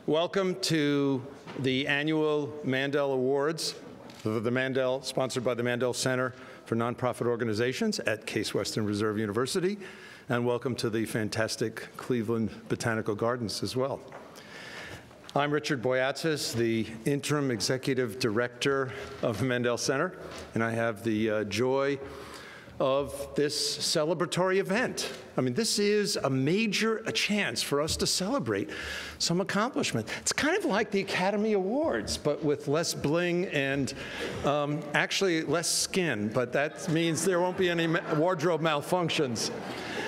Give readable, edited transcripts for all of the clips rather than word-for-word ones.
Welcome to the annual Mandel Awards, sponsored by the Mandel Center for Nonprofit Organizations at Case Western Reserve University, and welcome to the fantastic Cleveland Botanical Gardens as well. I'm Richard Boyatzis, the Interim Executive Director of the Mandel Center, and I have the joy of this celebratory event. I mean, this is a chance for us to celebrate some accomplishment. It's kind of like the Academy Awards, but with less bling and actually less skin, but that means there won't be any wardrobe malfunctions.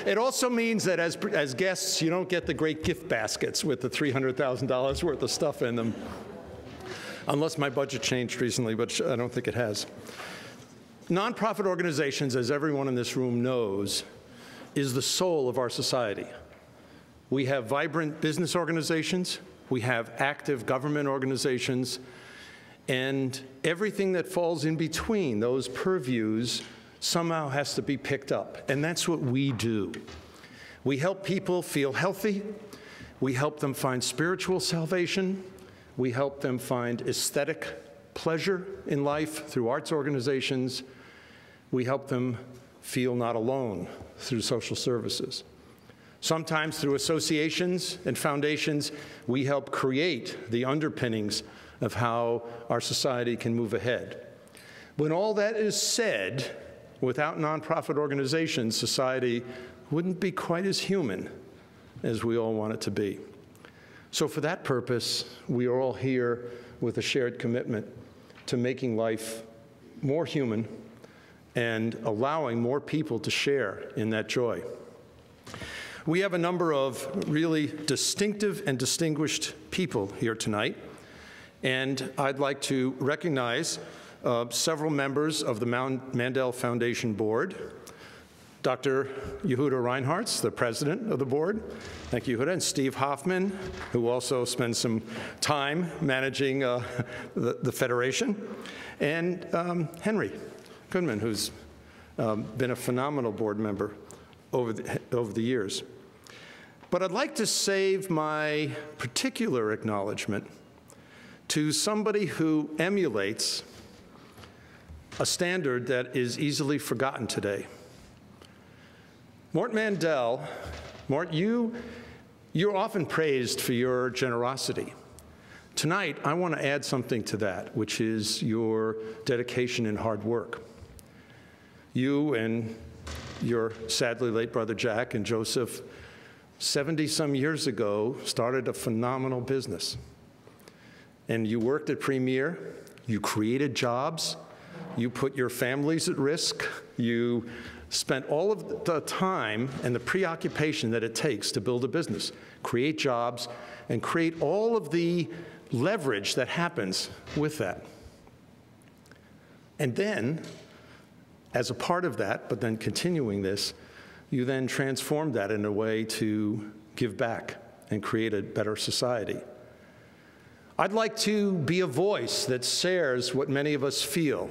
It also means that as guests, you don't get the great gift baskets with the $300,000 worth of stuff in them, unless my budget changed recently, but I don't think it has. Nonprofit organizations, as everyone in this room knows, is the soul of our society. We have vibrant business organizations, we have active government organizations, and everything that falls in between those purviews somehow has to be picked up, and that's what we do. We help people feel healthy, we help them find spiritual salvation, we help them find aesthetic pleasure in life through arts organizations. We help them feel not alone through social services. Sometimes through associations and foundations, we help create the underpinnings of how our society can move ahead. When all that is said, without nonprofit organizations, society wouldn't be quite as human as we all want it to be. So for that purpose, we are all here with a shared commitment to making life more human and allowing more people to share in that joy. We have a number of really distinctive and distinguished people here tonight, and I'd like to recognize several members of the Mandel Foundation Board. Dr. Yehuda Reinhartz, the president of the board. Thank you, Yehuda. And Steve Hoffman, who also spends some time managing the Federation. And Henry Goodman, who's been a phenomenal board member over the years. But I'd like to save my particular acknowledgement to somebody who emulates a standard that is easily forgotten today. Mort Mandel, Mort, you're often praised for your generosity. Tonight, I want to add something to that, which is your dedication and hard work. You and your sadly late brother Jack and Joseph, 70-some years ago, started a phenomenal business. And you worked at Premier, you created jobs, you put your families at risk, you spent all of the time and the preoccupation that it takes to build a business, create jobs, and create all of the leverage that happens with that. And then, as a part of that, but then continuing this, you then transformed that in a way to give back and create a better society. I'd like to be a voice that shares what many of us feel,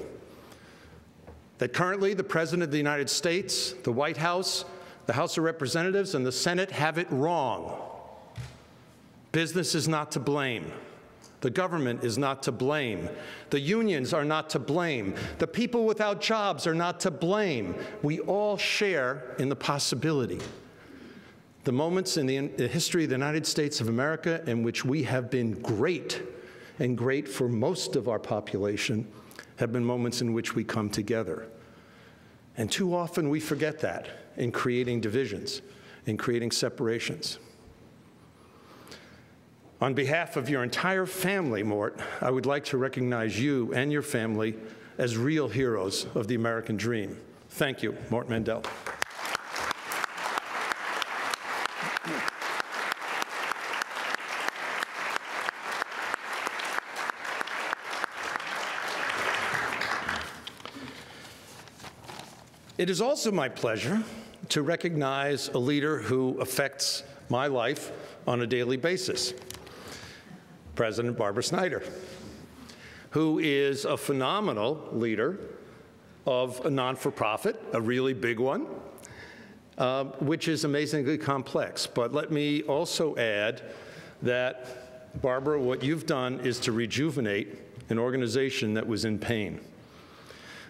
that currently the President of the United States, the White House, the House of Representatives, and the Senate have it wrong. Business is not to blame. The government is not to blame. The unions are not to blame. The people without jobs are not to blame. We all share in the possibility. The moments in the history of the United States of America in which we have been great, and great for most of our population, have been moments in which we come together. And too often we forget that in creating divisions, in creating separations. On behalf of your entire family, Mort, I would like to recognize you and your family as real heroes of the American dream. Thank you, Mort Mandel. It is also my pleasure to recognize a leader who affects my life on a daily basis, President Barbara Snyder, who is a phenomenal leader of a non-for-profit, a really big one, which is amazingly complex. But let me also add that Barbara, what you've done is to rejuvenate an organization that was in pain.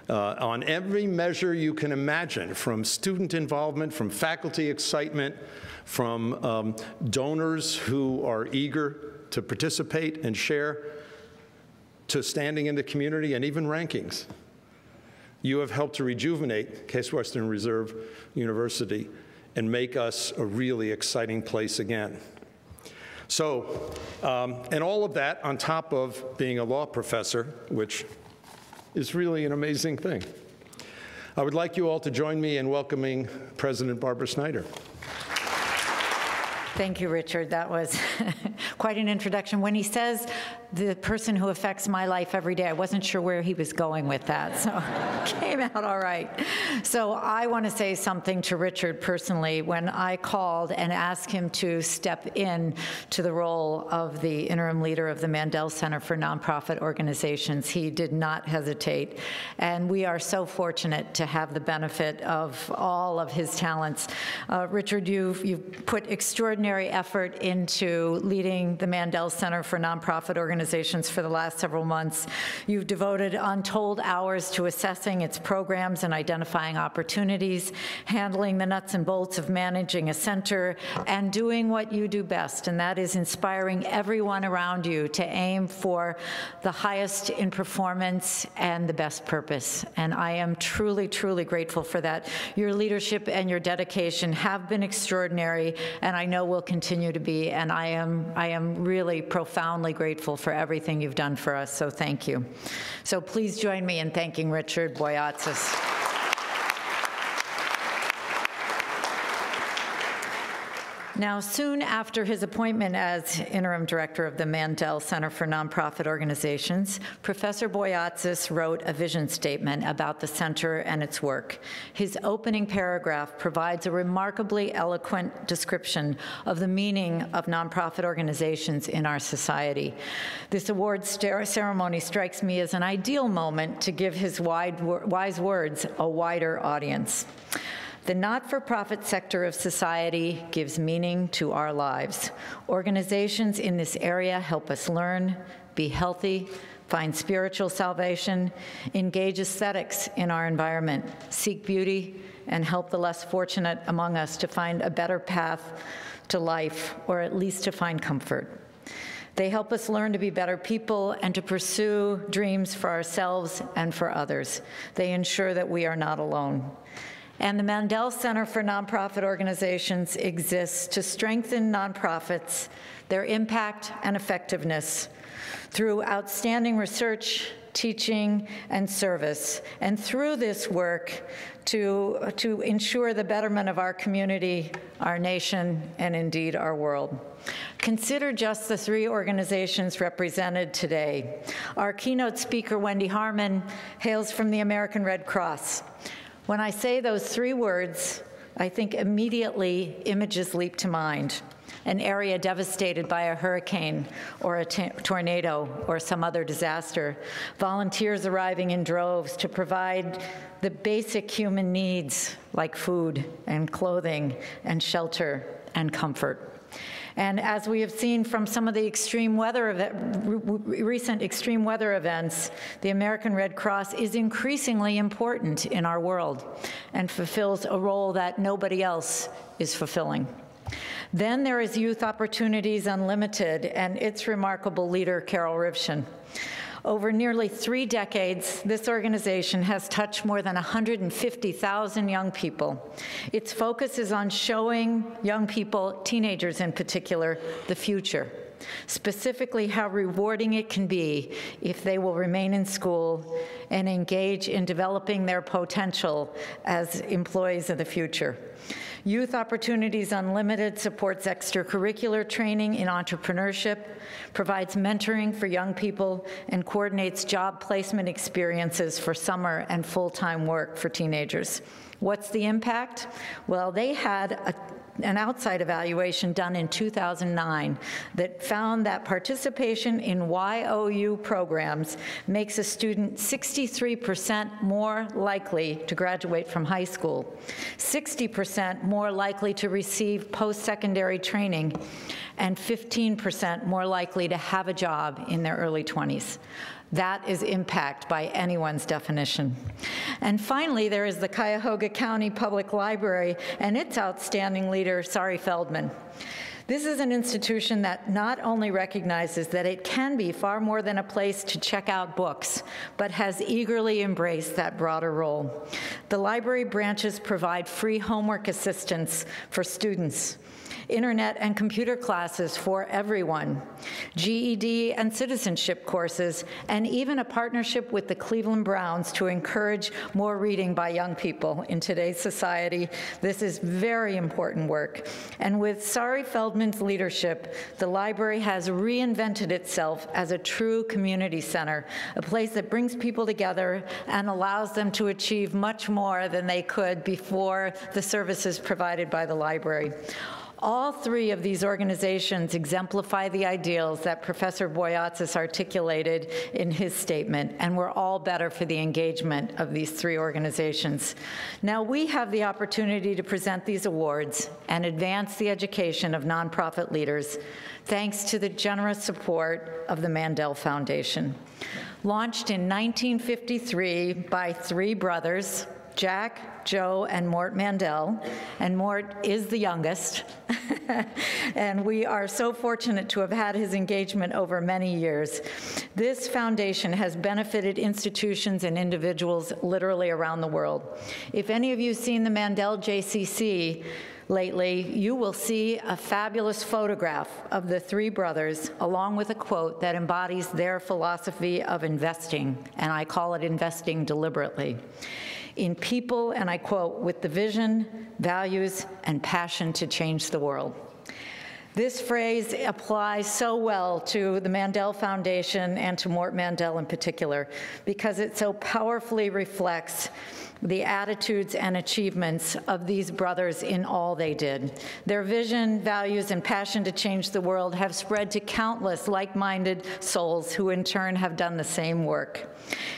On every measure you can imagine, from student involvement, from faculty excitement, from donors who are eager to participate and share, to standing in the community, and even rankings. You have helped to rejuvenate Case Western Reserve University and make us a really exciting place again. So, and all of that on top of being a law professor, which is really an amazing thing. I would like you all to join me in welcoming President Barbara Snyder. Thank you, Richard. That was quite an introduction. When he says the person who affects my life every day, I wasn't sure where he was going with that, so it came out all right. So I want to say something to Richard personally. When I called and asked him to step in to the role of the interim leader of the Mandel Center for Nonprofit Organizations, he did not hesitate. And we are so fortunate to have the benefit of all of his talents. Richard, you've put extraordinary effort into leading the Mandel Center for Nonprofit Organizations for the last several months. You've devoted untold hours to assessing its programs and identifying opportunities, handling the nuts and bolts of managing a center, and doing what you do best, and that is inspiring everyone around you to aim for the highest in performance and the best purpose. And I am truly, truly grateful for that. Your leadership and your dedication have been extraordinary, and I know will continue to be, and I am really profoundly grateful for everything you've done for us, so thank you. So please join me in thanking Richard Boyatzis. Now, soon after his appointment as interim director of the Mandel Center for Nonprofit Organizations, Professor Boyatzis wrote a vision statement about the center and its work. His opening paragraph provides a remarkably eloquent description of the meaning of nonprofit organizations in our society. This awards ceremony strikes me as an ideal moment to give his wise words a wider audience. The not-for-profit sector of society gives meaning to our lives. Organizations in this area help us learn, be healthy, find spiritual salvation, engage aesthetics in our environment, seek beauty, and help the less fortunate among us to find a better path to life, or at least to find comfort. They help us learn to be better people and to pursue dreams for ourselves and for others. They ensure that we are not alone. And the Mandel Center for Nonprofit Organizations exists to strengthen nonprofits, their impact and effectiveness through outstanding research, teaching, and service, and through this work to ensure the betterment of our community, our nation, and indeed our world. Consider just the three organizations represented today. Our keynote speaker, Wendy Harman, hails from the American Red Cross. When I say those three words, I think immediately images leap to mind. An area devastated by a hurricane or a tornado or some other disaster. Volunteers arriving in droves to provide the basic human needs like food and clothing and shelter and comfort. And as we have seen from some of the recent extreme weather events, the American Red Cross is increasingly important in our world and fulfills a role that nobody else is fulfilling. Then there is Youth Opportunities Unlimited and its remarkable leader, Carol Rivchun. Over nearly 3 decades, this organization has touched more than 150,000 young people. Its focus is on showing young people, teenagers in particular, the future, specifically how rewarding it can be if they will remain in school and engage in developing their potential as employees of the future. Youth Opportunities Unlimited supports extracurricular training in entrepreneurship, provides mentoring for young people, and coordinates job placement experiences for summer and full-time work for teenagers. What's the impact? Well, they had an outside evaluation done in 2009 that found that participation in YOU programs makes a student 63% more likely to graduate from high school, 60% more likely to receive post-secondary training, and 15% more likely to have a job in their early 20s. That is impact by anyone's definition. And finally, there is the Cuyahoga County Public Library and its outstanding leader, Sari Feldman. This is an institution that not only recognizes that it can be far more than a place to check out books, but has eagerly embraced that broader role. The library branches provide free homework assistance for students, internet and computer classes for everyone, GED and citizenship courses, and even a partnership with the Cleveland Browns to encourage more reading by young people in today's society. This is very important work. And with Sari Feldman's leadership, the library has reinvented itself as a true community center, a place that brings people together and allows them to achieve much more than they could before the services provided by the library. All three of these organizations exemplify the ideals that Professor Boyatzis articulated in his statement, and we're all better for the engagement of these three organizations. Now, we have the opportunity to present these awards and advance the education of nonprofit leaders, thanks to the generous support of the Mandel Foundation. Launched in 1953 by three brothers, Jack, Joe, and Mort Mandel, and Mort is the youngest, and we are so fortunate to have had his engagement over many years. This foundation has benefited institutions and individuals literally around the world. If any of you have seen the Mandel JCC lately, you will see a fabulous photograph of the three brothers, along with a quote that embodies their philosophy of investing, and I call it investing deliberately in people, and I quote, with the vision, values, and passion to change the world. This phrase applies so well to the Mandel Foundation and to Mort Mandel in particular, because it so powerfully reflects the attitudes and achievements of these brothers in all they did. Their vision, values, and passion to change the world have spread to countless like-minded souls who in turn have done the same work.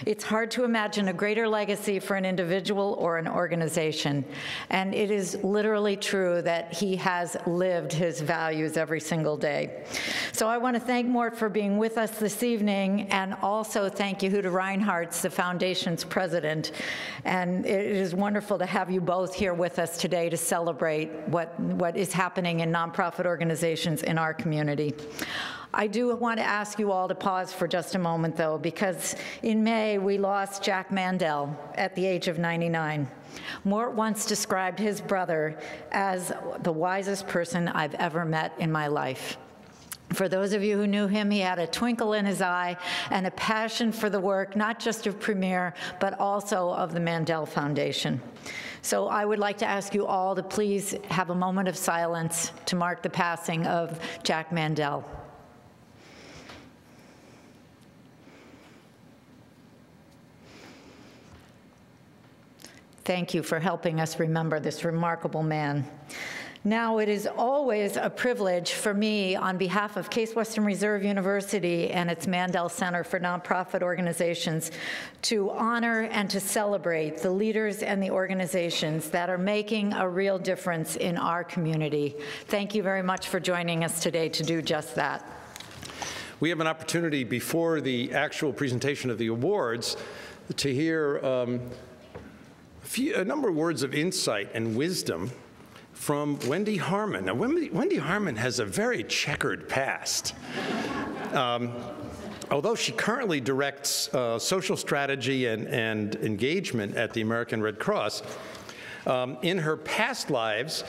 It's hard to imagine a greater legacy for an individual or an organization, and it is literally true that he has lived his values every single day. So I want to thank Mort for being with us this evening, and also thank Yehuda Reinhartz, the foundation's president. And it is wonderful to have you both here with us today to celebrate what is happening in nonprofit organizations in our community. I do want to ask you all to pause for just a moment, though, because in May, we lost Jack Mandel at the age of 99. Mort once described his brother as the wisest person I've ever met in my life. For those of you who knew him, he had a twinkle in his eye and a passion for the work, not just of Premier, but also of the Mandel Foundation. So I would like to ask you all to please have a moment of silence to mark the passing of Jack Mandel. Thank you for helping us remember this remarkable man. Now, it is always a privilege for me, on behalf of Case Western Reserve University and its Mandel Center for Nonprofit Organizations, to honor and to celebrate the leaders and the organizations that are making a real difference in our community. Thank you very much for joining us today to do just that. We have an opportunity before the actual presentation of the awards to hear a number of words of insight and wisdom from Wendy Harman. Now, Wendy Harman has a very checkered past. Although she currently directs social strategy and engagement at the American Red Cross, in her past lives,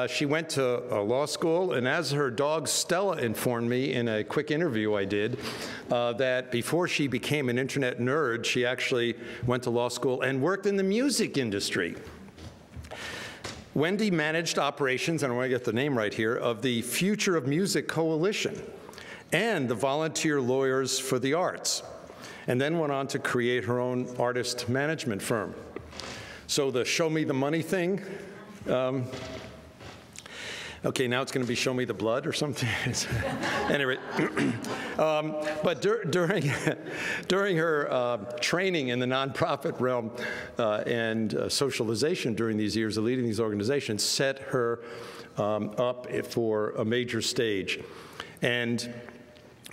she went to law school, and as her dog Stella informed me in a quick interview I did, that before she became an internet nerd, she actually went to law school and worked in the music industry. Wendy managed operations, and I want to get the name right here, of the Future of Music Coalition and the Volunteer Lawyers for the Arts, and then went on to create her own artist management firm. So the show me the money thing, Okay, now it's going to be show me the blood or something. Anyway, but during her training in the nonprofit realm and socialization during these years of leading these organizations set her up for a major stage. And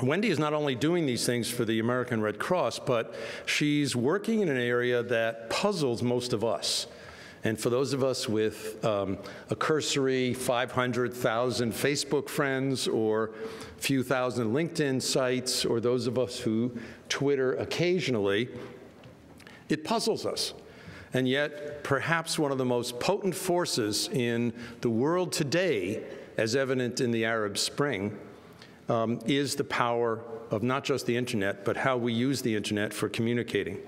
Wendy is not only doing these things for the American Red Cross, but she's working in an area that puzzles most of us. And for those of us with a cursory 500,000 Facebook friends or a few thousand LinkedIn sites, or those of us who Twitter occasionally, it puzzles us. And yet, perhaps one of the most potent forces in the world today, as evident in the Arab Spring, is the power of not just the internet, but how we use the internet for communicating.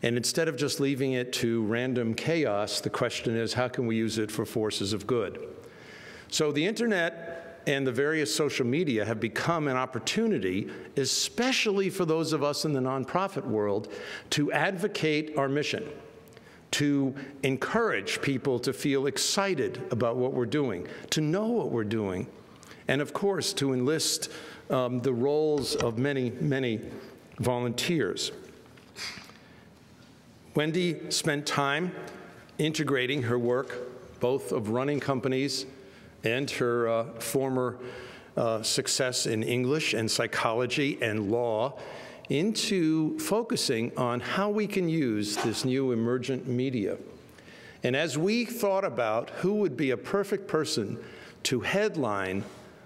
And instead of just leaving it to random chaos, the question is, how can we use it for forces of good? So the internet and the various social media have become an opportunity, especially for those of us in the nonprofit world, to advocate our mission, to encourage people to feel excited about what we're doing, to know what we're doing, and of course, to enlist the roles of many, many volunteers. Wendy spent time integrating her work, both of running companies and her former success in English and psychology and law, into focusing on how we can use this new emergent media. And as we thought about who would be a perfect person to headline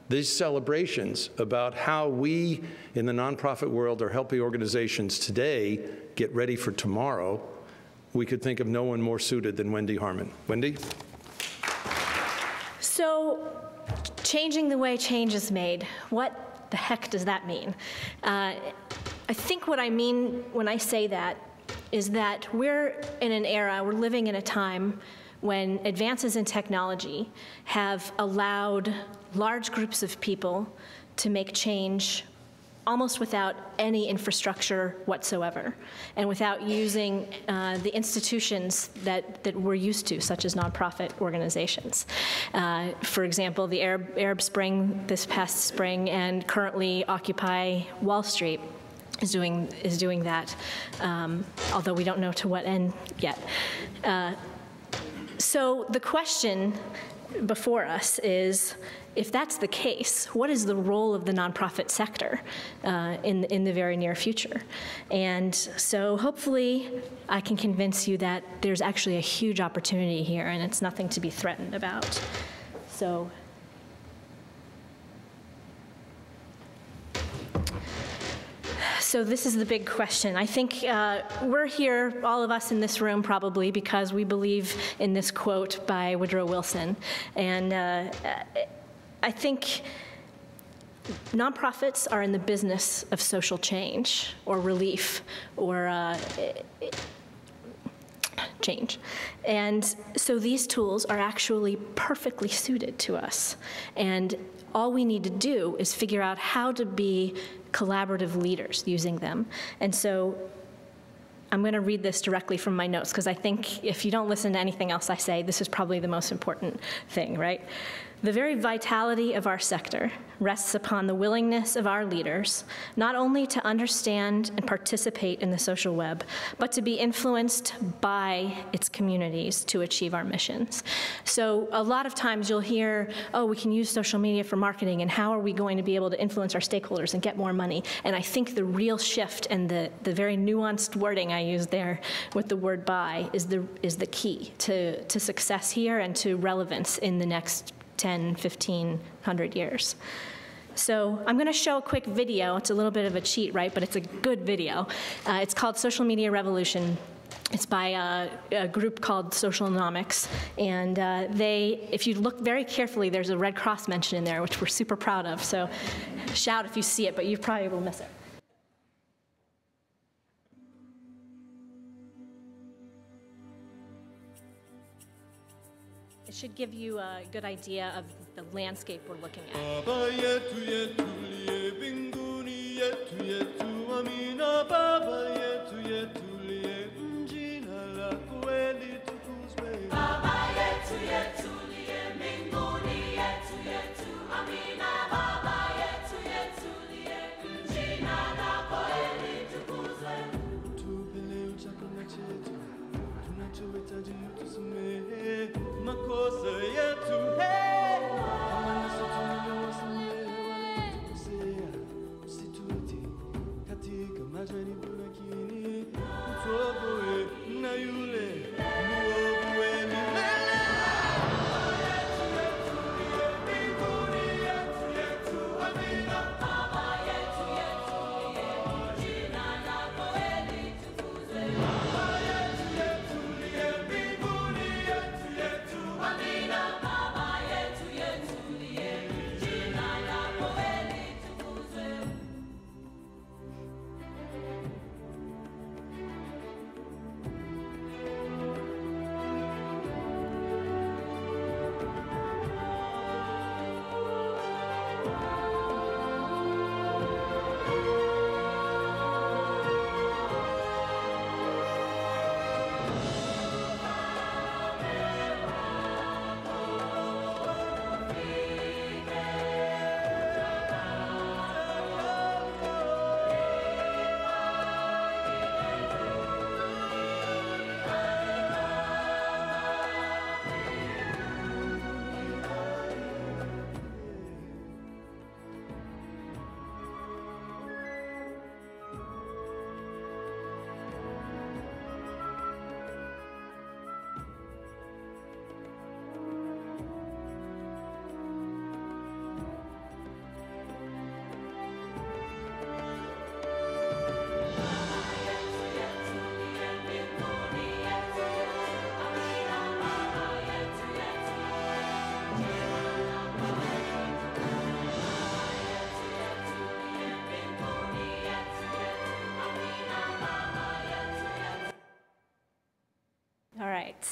these celebrations about how we in the nonprofit world are helping organizations today get ready for tomorrow, we could think of no one more suited than Wendy Harman. Wendy? So, changing the way change is made, what the heck does that mean? I think what I mean when I say that is that we're in an era, we're living in a time when advances in technology have allowed large groups of people to make change almost without any infrastructure whatsoever, and without using the institutions that we're used to, such as nonprofit organizations. For example, the Arab Spring this past spring, and currently Occupy Wall Street is doing that, although we don't know to what end yet. So the question before us is, if that's the case, what is the role of the nonprofit sector in the very near future? And so hopefully I can convince you that there's actually a huge opportunity here, and it's nothing to be threatened about. So this is the big question. I think we're here, all of us in this room probably, because we believe in this quote by Woodrow Wilson. And I think nonprofits are in the business of social change or relief or change. And so these tools are actually perfectly suited to us. And all we need to do is figure out how to be collaborative leaders using them. And so I'm going to read this directly from my notes, because I think if you don't listen to anything else I say, this is probably the most important thing, right? The very vitality of our sector rests upon the willingness of our leaders not only to understand and participate in the social web, but to be influenced by its communities to achieve our missions. So a lot of times you'll hear, oh, we can use social media for marketing, and how are we going to be able to influence our stakeholders and get more money? And I think the real shift and the very nuanced wording I used there with the word "by" is the key to success here and to relevance in the next 10, 15, 100 years. So I'm going to show a quick video. It's a little bit of a cheat, right? But it's a good video. It's called Social Media Revolution. It's by a group called Socialnomics. And if you look very carefully, there's a Red Cross mention in there, which we're super proud of. So shout if you see it, but you probably will miss it. It should give you a good idea of the landscape we're looking at.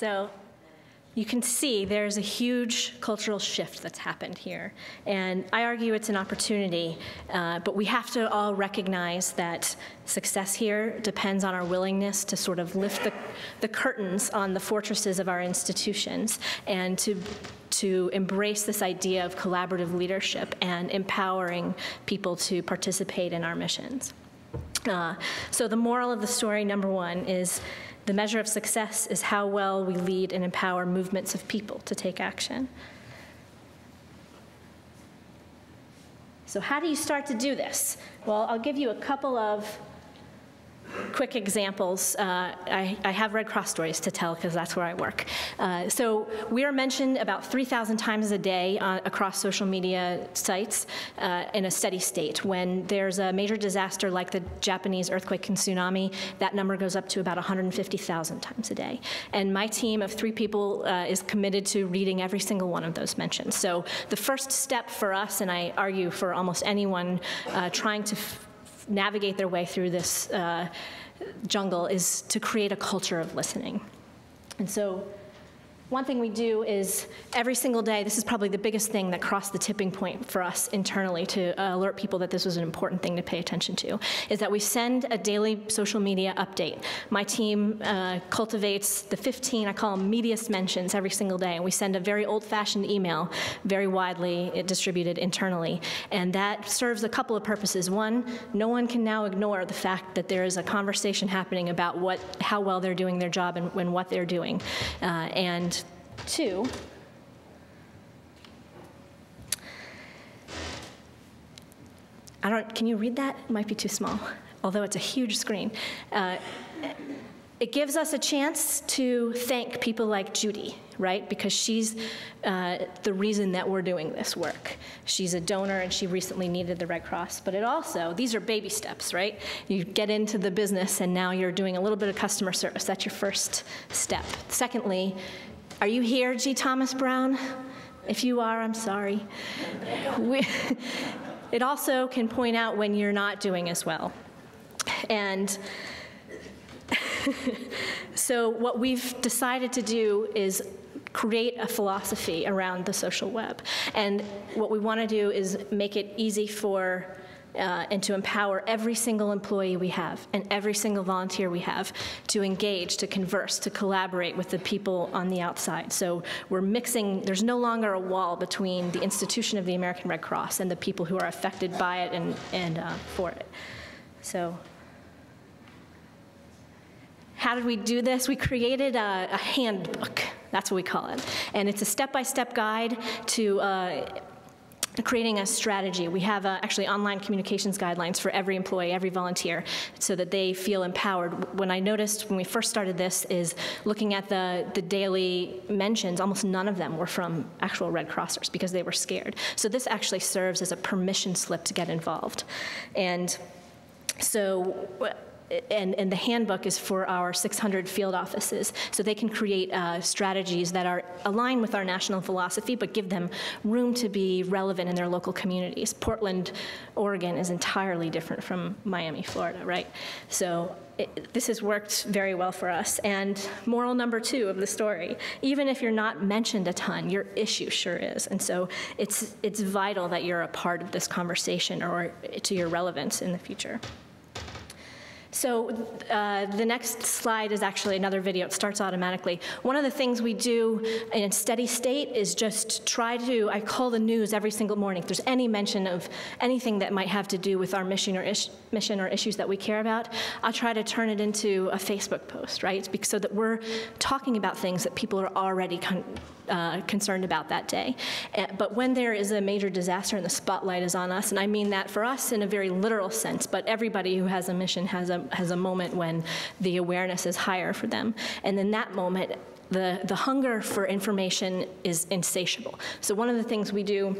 So you can see there's a huge cultural shift that's happened here. And I argue it's an opportunity, but we have to all recognize that success here depends on our willingness to sort of lift the curtains on the fortresses of our institutions and to embrace this idea of collaborative leadership and empowering people to participate in our missions. So the moral of the story, number one, is the measure of success is how well we lead and empower movements of people to take action. So how do you start to do this? Well, I'll give you a couple of quick examples. I have Red Cross stories to tell because that's where I work. So we are mentioned about 3,000 times a day across social media sites in a steady state. When there's a major disaster like the Japanese earthquake and tsunami, that number goes up to about 150,000 times a day. And my team of 3 people is committed to reading every single one of those mentions. So the first step for us, and I argue for almost anyone trying to navigate their way through this jungle, is to create a culture of listening. And so one thing we do is every single day, this is probably the biggest thing that crossed the tipping point for us internally to alert people that this was an important thing to pay attention to, is that we send a daily social media update. My team cultivates the 15, I call them meatiest mentions every single day, and we send a very old-fashioned email, very widely distributed internally. And that serves a couple of purposes. One, no one can now ignore the fact that there is a conversation happening about how well they're doing their job and what they're doing. And 2, can you read that? It might be too small, although it's a huge screen. It gives us a chance to thank people like Judy, right? Because she's the reason that we're doing this work. She's a donor and she recently needed the Red Cross. But it also, these are baby steps, right? You get into the business and now you're doing a little bit of customer service. That's your first step. Secondly, are you here, G. Thomas Brown? If you are, I'm sorry. It also can point out when you're not doing as well. And so what we've decided to do is create a philosophy around the social web. And what we want to do is make it easy for and to empower every single employee we have and every single volunteer we have to engage, to converse, to collaborate with the people on the outside. So we're mixing, there's no longer a wall between the institution of the American Red Cross and the people who are affected by it and for it. So how did we do this? We created a handbook. That's what we call it. And it's a step-by-step guide to creating a strategy. We have actually online communications guidelines for every employee, every volunteer, so that they feel empowered. When I noticed when we first started this is looking at the daily mentions, almost none of them were from actual Red Crossers because they were scared. So this actually serves as a permission slip to get involved. And so, and the handbook is for our 600 field offices, so they can create strategies that are aligned with our national philosophy, but give them room to be relevant in their local communities. Portland, Oregon is entirely different from Miami, Florida, right? So this has worked very well for us. And moral number 2 of the story, even if you're not mentioned a ton, your issue sure is. And so it's vital that you're a part of this conversation or to your relevance in the future. So the next slide is actually another video. It starts automatically. One of the things we do in steady state is just try to, I call the news every single morning. If there's any mention of anything that might have to do with our mission or issues that we care about, I'll try to turn it into a Facebook post, right? So that we're talking about things that people are already concerned about that day. But when there is a major disaster and the spotlight is on us, and I mean that for us in a very literal sense, but everybody who has a mission has a moment when the awareness is higher for them. And in that moment, the hunger for information is insatiable. So one of the things we do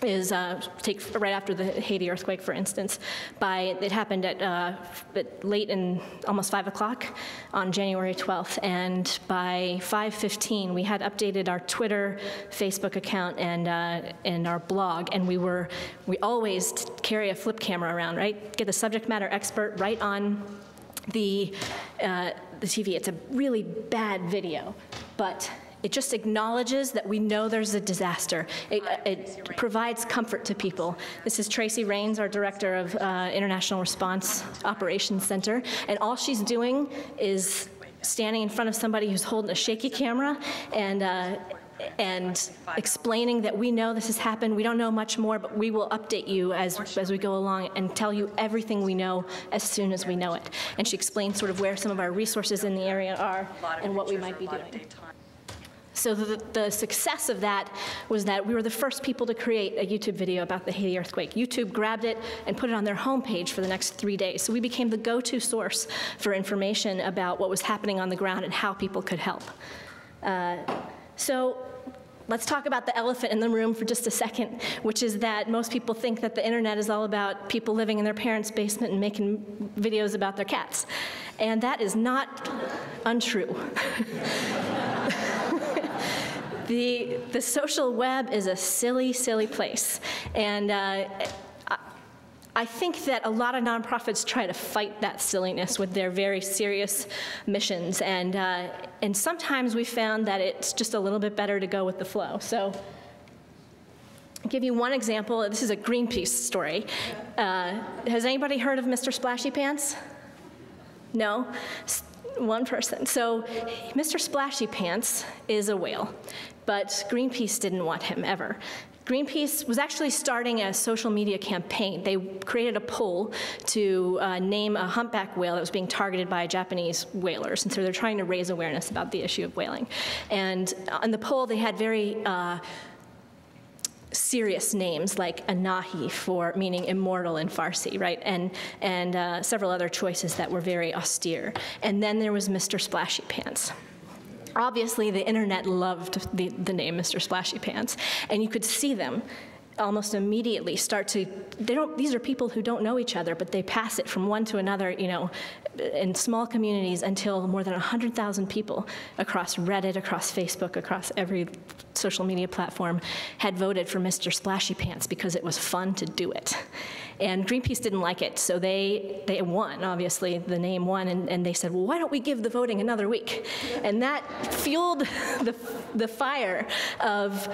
is take right after the Haiti earthquake, for instance. It happened at late in almost 5 o'clock on January 12th, and by 5:15 we had updated our Twitter, Facebook account, and our blog, and we always carry a flip camera around, right? Get the subject matter expert right on the TV. It's a really bad video. but it just acknowledges that we know there's a disaster. It provides comfort to people. This is Tracy Rains, our Director of International Response Operations Center, and all she's doing is standing in front of somebody who's holding a shaky camera and explaining that we know this has happened. We don't know much more, but we will update you as we go along and tell you everything we know as soon as we know it. And she explains sort of where some of our resources in the area are and what we might be doing. So the success of that was that we were the first people to create a YouTube video about the Haiti earthquake. YouTube grabbed it and put it on their homepage for the next 3 days. So we became the go-to source for information about what was happening on the ground and how people could help. So let's talk about the elephant in the room for just a second, which is that most people think that the internet is all about people living in their parents' basement and making videos about their cats. And that is not untrue. The social web is a silly, silly place. And I think that a lot of nonprofits try to fight that silliness with their very serious missions. And sometimes we found that it's just a little bit better to go with the flow. So I'll give you one example. This is a Greenpeace story. Has anybody heard of Mr. Splashy Pants? No? One person. So Mr. Splashy Pants is a whale, but Greenpeace didn't want him ever. Greenpeace was actually starting a social media campaign. They created a poll to name a humpback whale that was being targeted by Japanese whalers, and so they're trying to raise awareness about the issue of whaling. And on the poll, they had very serious names like Anahi, for meaning immortal in Farsi, right? And several other choices that were very austere. And then there was Mr. Splashy Pants. Obviously, the internet loved the name Mr. Splashy Pants, and you could see them almost immediately start to, these are people who don't know each other, but they pass it from one to another, you know, in small communities until more than 100,000 people across Reddit, across Facebook, across every social media platform had voted for Mr. Splashy Pants because it was fun to do it. And Greenpeace didn't like it, so they won, obviously, the name won, and they said, well, why don't we give the voting another week? And that fueled the fire of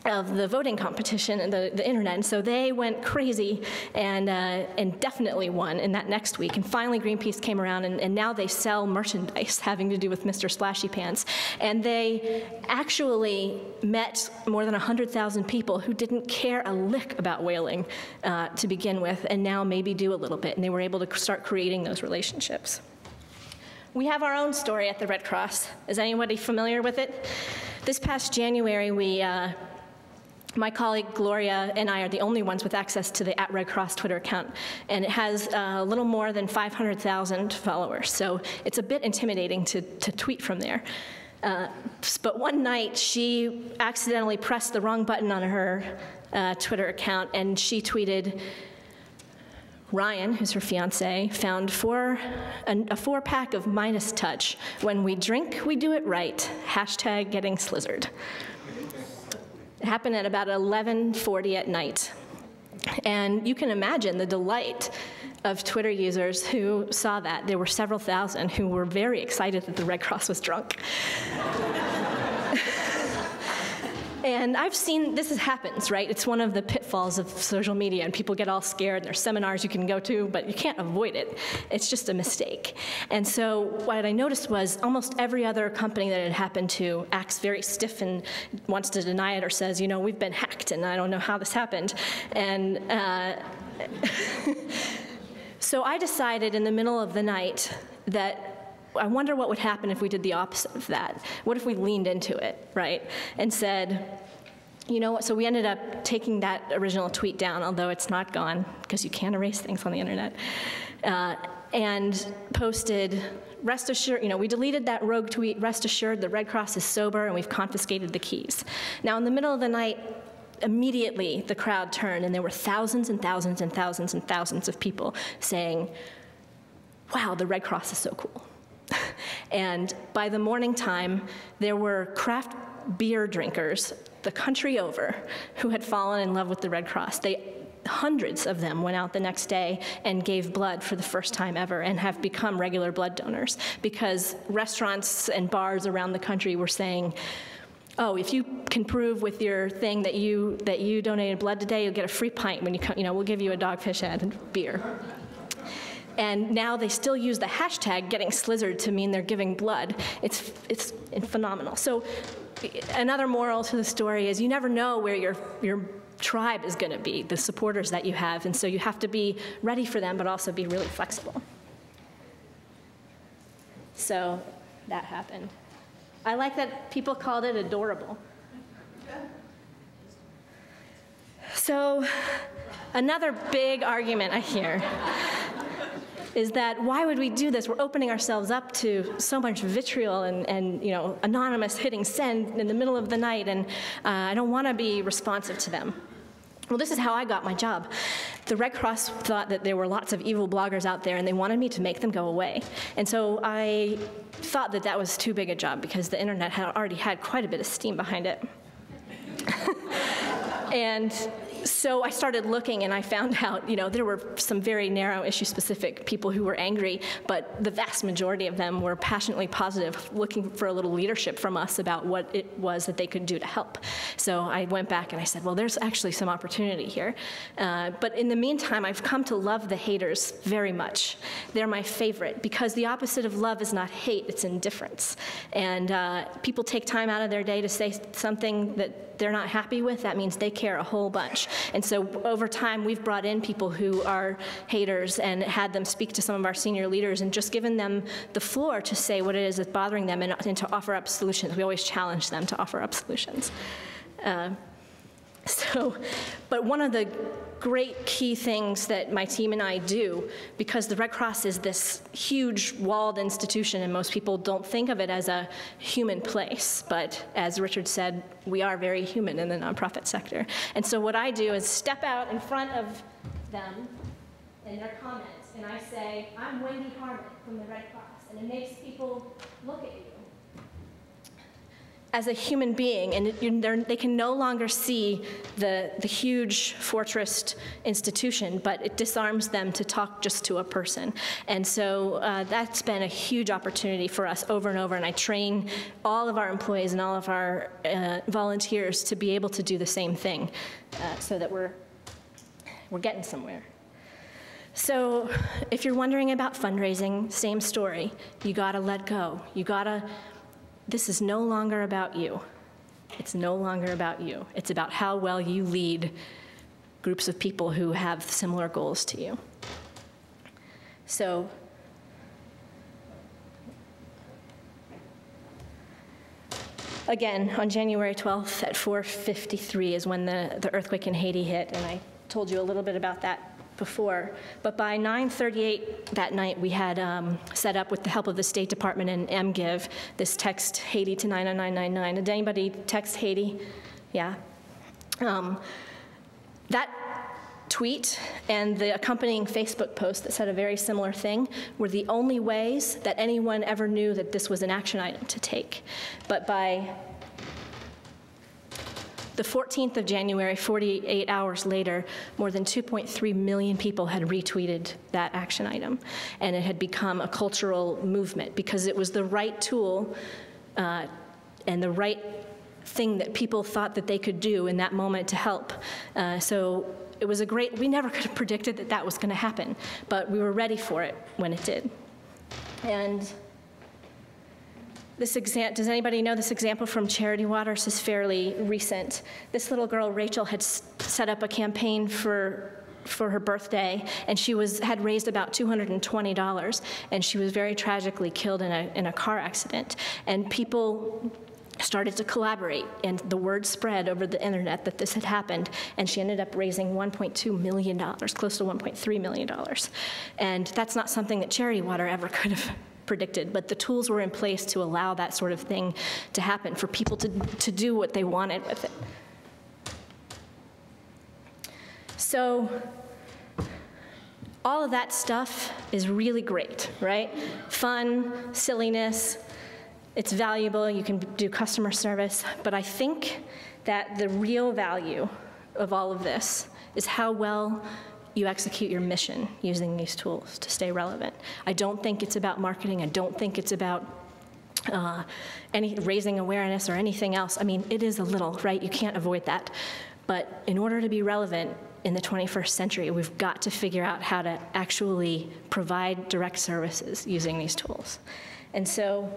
the voting competition and the internet, and so they went crazy and definitely won in that next week. And finally, Greenpeace came around, and now they sell merchandise having to do with Mr. Splashy Pants. And they actually met more than 100,000 people who didn't care a lick about whaling to begin with, and now maybe do a little bit. And they were able to start creating those relationships. We have our own story at the Red Cross. Is anybody familiar with it? This past January, my colleague Gloria and I are the only ones with access to the @RedCross Twitter account, and it has a little more than 500,000 followers, so it's a bit intimidating to tweet from there. But one night, she accidentally pressed the wrong button on her Twitter account, and she tweeted, Ryan, who's her fiance, found a 4-pack of Midas Touch. When we drink, we do it right. # getting slizzard. It happened at about 11:40 at night. And you can imagine the delight of Twitter users who saw that. There were several thousand who were very excited that the Red Cross was drunk. And I've seen, this happens, right? It's one of the pitfalls of social media, and people get all scared. There's seminars you can go to, but you can't avoid it. It's just a mistake. And so what I noticed was almost every other company that it happened to acts very stiff and wants to deny it or says, you know, we've been hacked, and I don't know how this happened. And so I decided in the middle of the night that I wonder what would happen if we did the opposite of that. What if we leaned into it, right? And said, you know what, so we ended up taking that original tweet down, although it's not gone, because you can't erase things on the internet, and posted, rest assured, you know, we deleted that rogue tweet, rest assured the Red Cross is sober and we've confiscated the keys. Now in the middle of the night, immediately the crowd turned, and there were thousands and thousands and thousands and thousands of people saying, wow, the Red Cross is so cool. And by the morning time, there were craft beer drinkers the country over who had fallen in love with the Red Cross. They hundreds of them went out the next day and gave blood for the first time ever and have become regular blood donors, because restaurants and bars around the country were saying, oh, if you can prove with your thing that you donated blood today, you'll get a free pint when you come, we'll give you a Dogfish Head and beer. And now they still use the hashtag getting slizzard to mean they're giving blood. It's phenomenal. So another moral to the story is you never know where your tribe is going to be, the supporters that you have, and so you have to be ready for them, but also be really flexible. So that happened. I like that people called it adorable. So another big argument I hear is that why would we do this? We're opening ourselves up to so much vitriol and anonymous hitting send in the middle of the night, and I don't want to be responsive to them. Well, this is how I got my job. The Red Cross thought that there were lots of evil bloggers out there, and they wanted me to make them go away. And so I thought that that was too big a job, because the internet had already had quite a bit of steam behind it. And so I started looking, and I found out, there were some very narrow issue-specific people who were angry, but the vast majority of them were passionately positive, looking for a little leadership from us about what it was that they could do to help. So I went back and I said, well, there's actually some opportunity here. But in the meantime, I've come to love the haters very much. They're my favorite, because the opposite of love is not hate, it's indifference. And people take time out of their day to say something that they're not happy with. That means they care a whole bunch. And so over time, we've brought in people who are haters and had them speak to some of our senior leaders and just given them the floor to say what it is that's bothering them and to offer up solutions. We always challenge them to offer up solutions. But one of the great key things that my team and I do, because the Red Cross is this huge walled institution and most people don't think of it as a human place, but as Richard said, we are very human in the nonprofit sector. And so what I do is step out in front of them in their comments, and I say, I'm Wendy Harman from the Red Cross, and it makes people look at you as a human being, and they can no longer see the huge fortress institution, but it disarms them to talk just to a person. And so that's been a huge opportunity for us over and over, and I train all of our employees and all of our volunteers to be able to do the same thing so that we're getting somewhere. So if you're wondering about fundraising, same story. You gotta let go. This is no longer about you. It's no longer about you. It's about how well you lead groups of people who have similar goals to you. So, again, on January 12th at 4:53 is when the earthquake in Haiti hit, and I told you a little bit about that before, but by 9:38 that night, we had set up, with the help of the State Department and MGive, this text Haiti to 90999. Did anybody text Haiti? Yeah. That tweet and the accompanying Facebook post that said a very similar thing were the only ways that anyone ever knew that this was an action item to take. But by the 14th of January, 48 hours later, more than 2.3 million people had retweeted that action item. And it had become a cultural movement because it was the right tool and the right thing that people thought that they could do in that moment to help. So it was we never could have predicted that that was going to happen, but we were ready for it when it did. And does anybody know this example from Charity Water? This is fairly recent. This little girl, Rachel, had set up a campaign for her birthday, and she had raised about $220, and she was very tragically killed in a car accident. And people started to collaborate, and the word spread over the internet that this had happened, and she ended up raising $1.2 million, close to $1.3 million. And that's not something that Charity Water ever could have predicted, but the tools were in place to allow that sort of thing to happen, for people to do what they wanted with it. So all of that stuff is really great, right? Fun, silliness, it's valuable, you can do customer service, but I think that the real value of all of this is how well you execute your mission using these tools to stay relevant. I don't think it's about marketing. I don't think it's about raising awareness or anything else. I mean, it is a little, right? You can't avoid that. But in order to be relevant in the 21st century, we've got to figure out how to actually provide direct services using these tools. And so,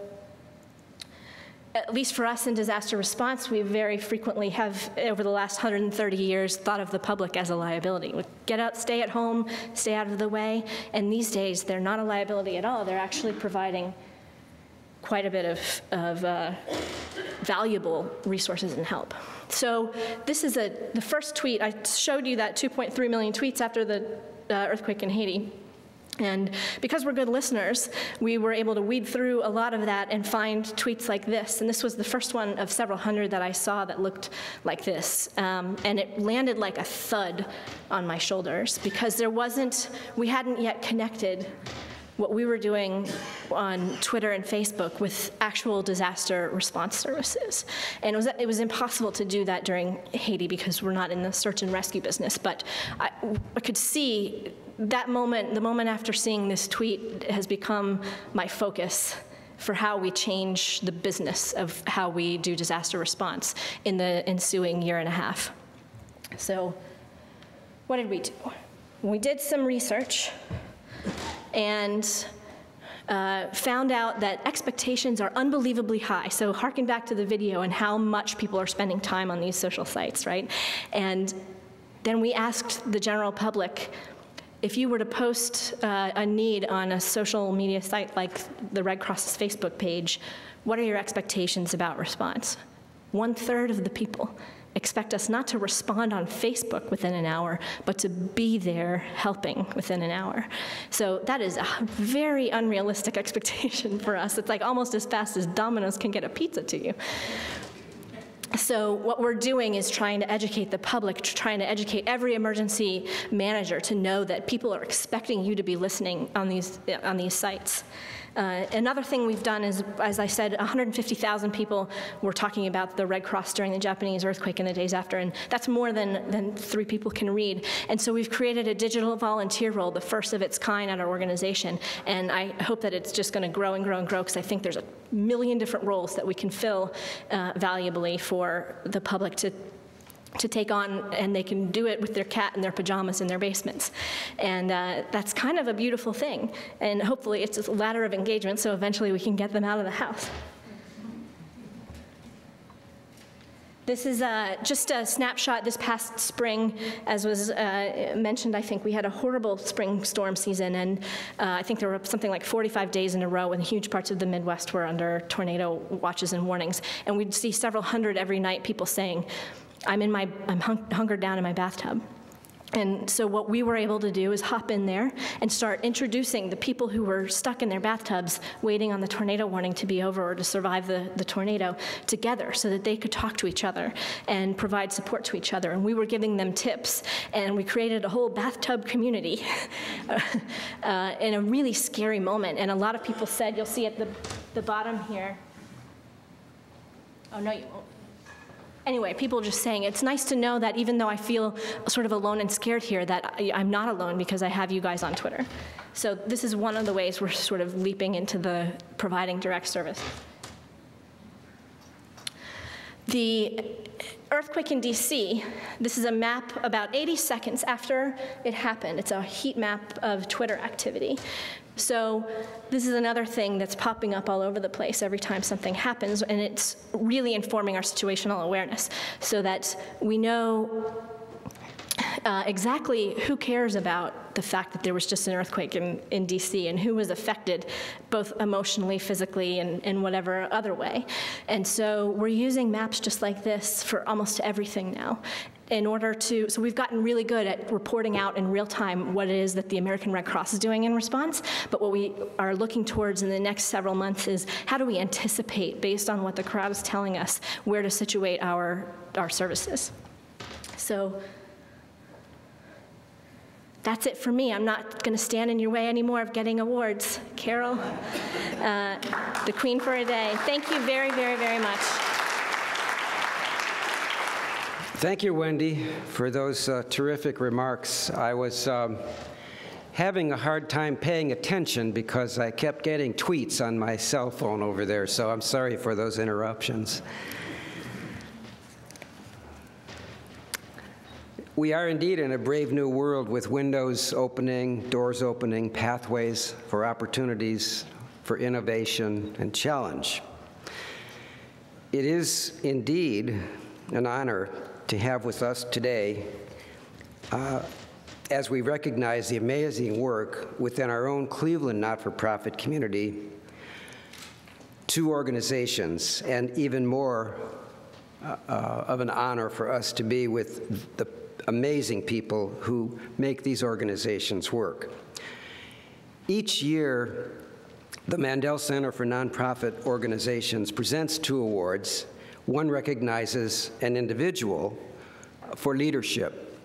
at least for us in disaster response, we very frequently have, over the last 130 years, thought of the public as a liability. Get out, stay at home, stay out of the way. And these days, they're not a liability at all. They're actually providing quite a bit of valuable resources and help. So this is the first tweet. I showed you that 2.3 million tweets after the earthquake in Haiti. And because we're good listeners, we were able to weed through a lot of that and find tweets like this. And this was the first one of several hundred that I saw that looked like this. And it landed like a thud on my shoulders because we hadn't yet connected what we were doing on Twitter and Facebook with actual disaster response services. And it was impossible to do that during Haiti because we're not in the search and rescue business. But I could see that moment, the moment after seeing this tweet, has become my focus for how we change the business of how we do disaster response in the ensuing year and a half. So what did we do? We did some research and found out that expectations are unbelievably high. So harken back to the video and how much people are spending time on these social sites, right? And then we asked the general public, if you were to post a need on a social media site like the Red Cross's Facebook page, what are your expectations about response? 1/3 of the people expect us not to respond on Facebook within an hour, but to be there helping within an hour. So that is a very unrealistic expectation for us. It's like almost as fast as Domino's can get a pizza to you. So what we're doing is trying to educate the public, trying to educate every emergency manager to know that people are expecting you to be listening on these sites. Another thing we've done is, as I said, 150,000 people were talking about the Red Cross during the Japanese earthquake and the days after, and that's more than 3 people can read. And so we've created a digital volunteer role, the first of its kind at our organization, and I hope that it's just going to grow and grow and grow, because I think there's a million different roles that we can fill valuably for the public to take on, and they can do it with their cat in their pajamas in their basements. And that's kind of a beautiful thing. And hopefully it's a ladder of engagement, so eventually we can get them out of the house. This is just a snapshot this past spring. As was mentioned, I think we had a horrible spring storm season, and I think there were something like 45 days in a row when huge parts of the Midwest were under tornado watches and warnings. And we'd see several hundred every night, people saying, I'm hunkered down in my bathtub. And so what we were able to do is hop in there and start introducing the people who were stuck in their bathtubs waiting on the tornado warning to be over or to survive the tornado together so that they could talk to each other and provide support to each other. And we were giving them tips, and we created a whole bathtub community in a really scary moment. And a lot of people said, you'll see at the bottom here, oh no, you won't. Anyway, people just saying, it's nice to know that even though I feel sort of alone and scared here, that I'm not alone because I have you guys on Twitter. So this is one of the ways we're sort of leaping into the providing direct service. The earthquake in DC, this is a map about 80 seconds after it happened. It's a heat map of Twitter activity. So this is another thing that's popping up all over the place every time something happens, and it's really informing our situational awareness so that we know exactly who cares about the fact that there was just an earthquake in DC and who was affected both emotionally, physically, and in whatever other way. And so we're using maps just like this for almost everything now. In order to, so we've gotten really good at reporting out in real time what it is that the American Red Cross is doing in response, but what we are looking towards in the next several months is how do we anticipate, based on what the crowd is telling us, where to situate our services. So that's it for me. I'm not going to stand in your way anymore of getting awards. Carol, the Queen for a Day. Thank you very, very, very much. Thank you, Wendy, for those terrific remarks. I was having a hard time paying attention because I kept getting tweets on my cell phone over there, so I'm sorry for those interruptions. We are indeed in a brave new world with windows opening, doors opening, pathways for opportunities, for innovation and challenge. It is indeed an honor to have with us today as we recognize the amazing work within our own Cleveland not-for-profit community, 2 organizations, and even more of an honor for us to be with the amazing people who make these organizations work. Each year, the Mandel Center for Nonprofit Organizations presents 2 awards. One recognizes an individual for leadership.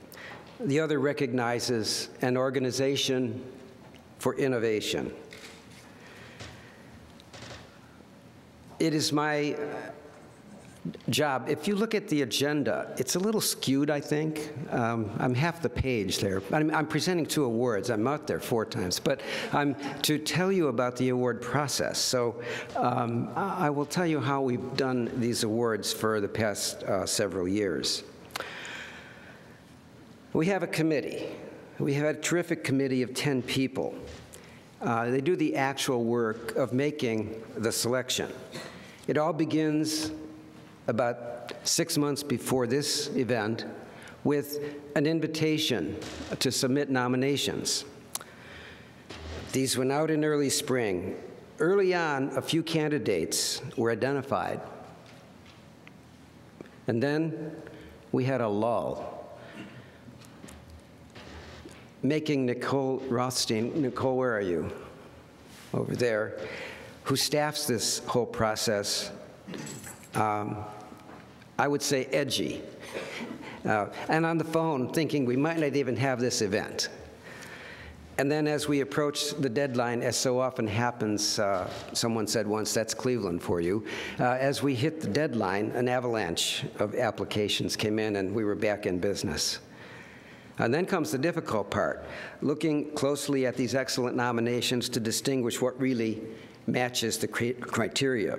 The other recognizes an organization for innovation. It is my job. If you look at the agenda, it's a little skewed, I think. I'm half the page there. I'm presenting 2 awards. I'm out there 4 times. But I'm to tell you about the award process. So I will tell you how we've done these awards for the past several years. We have a committee. We have a terrific committee of 10 people. They do the actual work of making the selection. It all begins about 6 months before this event with an invitation to submit nominations. These went out in early spring. Early on, a few candidates were identified. And then we had a lull, making Nicole Rothstein, Nicole, where are you? Over there, who staffs this whole process, I would say edgy, and on the phone thinking we might not even have this event. And then as we approached the deadline, as so often happens, someone said once, that's Cleveland for you. As we hit the deadline, an avalanche of applications came in and we were back in business. And then comes the difficult part, looking closely at these excellent nominations to distinguish what really matches the criteria.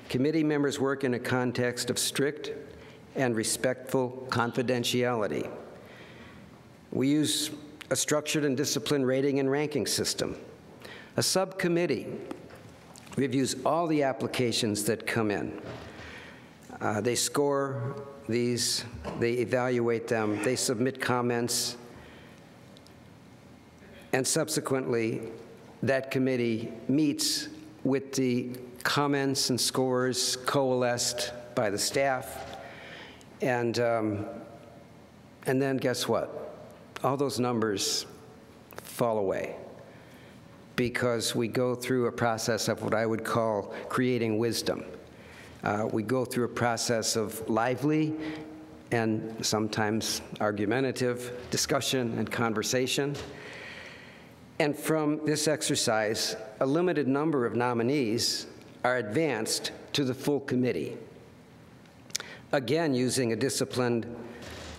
Committee members work in a context of strict and respectful confidentiality. We use a structured and disciplined rating and ranking system. A subcommittee reviews all the applications that come in. They score these, they evaluate them, they submit comments, and subsequently, that committee meets with the comments and scores coalesced by the staff, and then guess what? All those numbers fall away because we go through a process of what I would call creating wisdom. We go through a process of lively and sometimes argumentative discussion and conversation. And from this exercise, a limited number of nominees are advanced to the full committee, again using a disciplined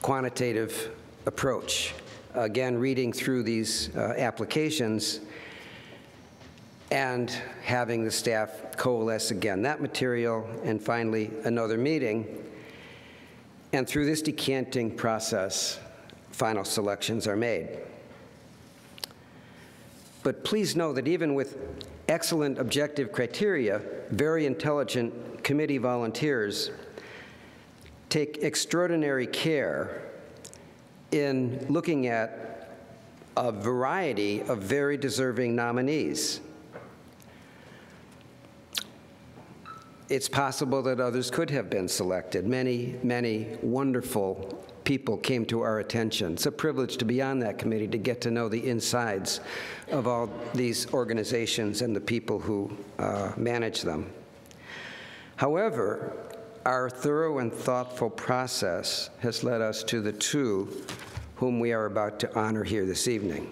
quantitative approach, again reading through these applications and having the staff coalesce again that material, and finally another meeting. And through this decanting process, final selections are made. But please know that even with excellent objective criteria, very intelligent committee volunteers take extraordinary care in looking at a variety of very deserving nominees. It's possible that others could have been selected. Many, many wonderful people came to our attention. It's a privilege to be on that committee, to get to know the insides of all these organizations and the people who manage them. However, our thorough and thoughtful process has led us to the 2 whom we are about to honor here this evening.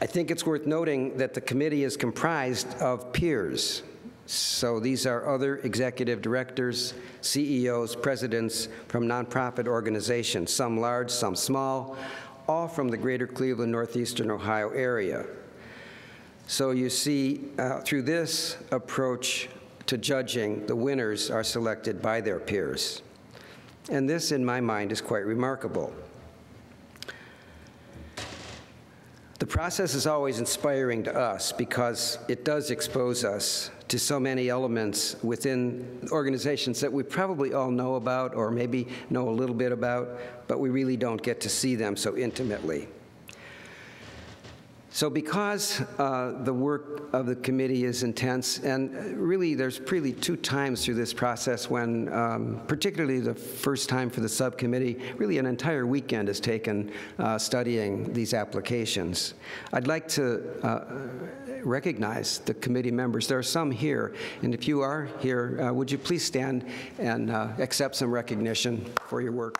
I think it's worth noting that the committee is comprised of peers, So these are other executive directors, CEOs, presidents from nonprofit organizations, some large, some small, all from the greater Cleveland, northeastern Ohio area. So you see, through this approach to judging, the winners are selected by their peers. And this, in my mind, is quite remarkable. The process is always inspiring to us because it does expose us to so many elements within organizations that we probably all know about or maybe know a little bit about, but we really don't get to see them so intimately. So because the work of the committee is intense, and really there's really 2 times through this process when, particularly the first time for the subcommittee, really an entire weekend is taken studying these applications. I'd like to recognize the committee members. There are some here, and if you are here, would you please stand and accept some recognition for your work?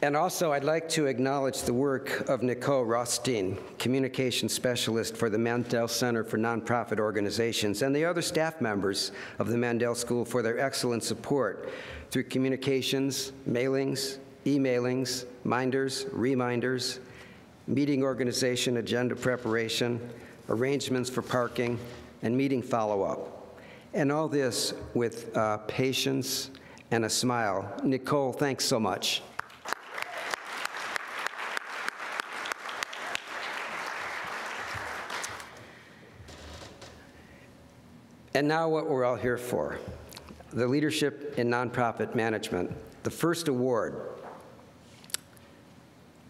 And also, I'd like to acknowledge the work of Nicole Rothstein, Communications Specialist for the Mandel Center for Nonprofit Organizations, and the other staff members of the Mandel School for their excellent support through communications, mailings, emailings, minders, reminders, meeting organization, agenda preparation, arrangements for parking, and meeting follow-up. And all this with patience and a smile. Nicole, thanks so much. And now what we're all here for, the Leadership in Nonprofit Management, the first award.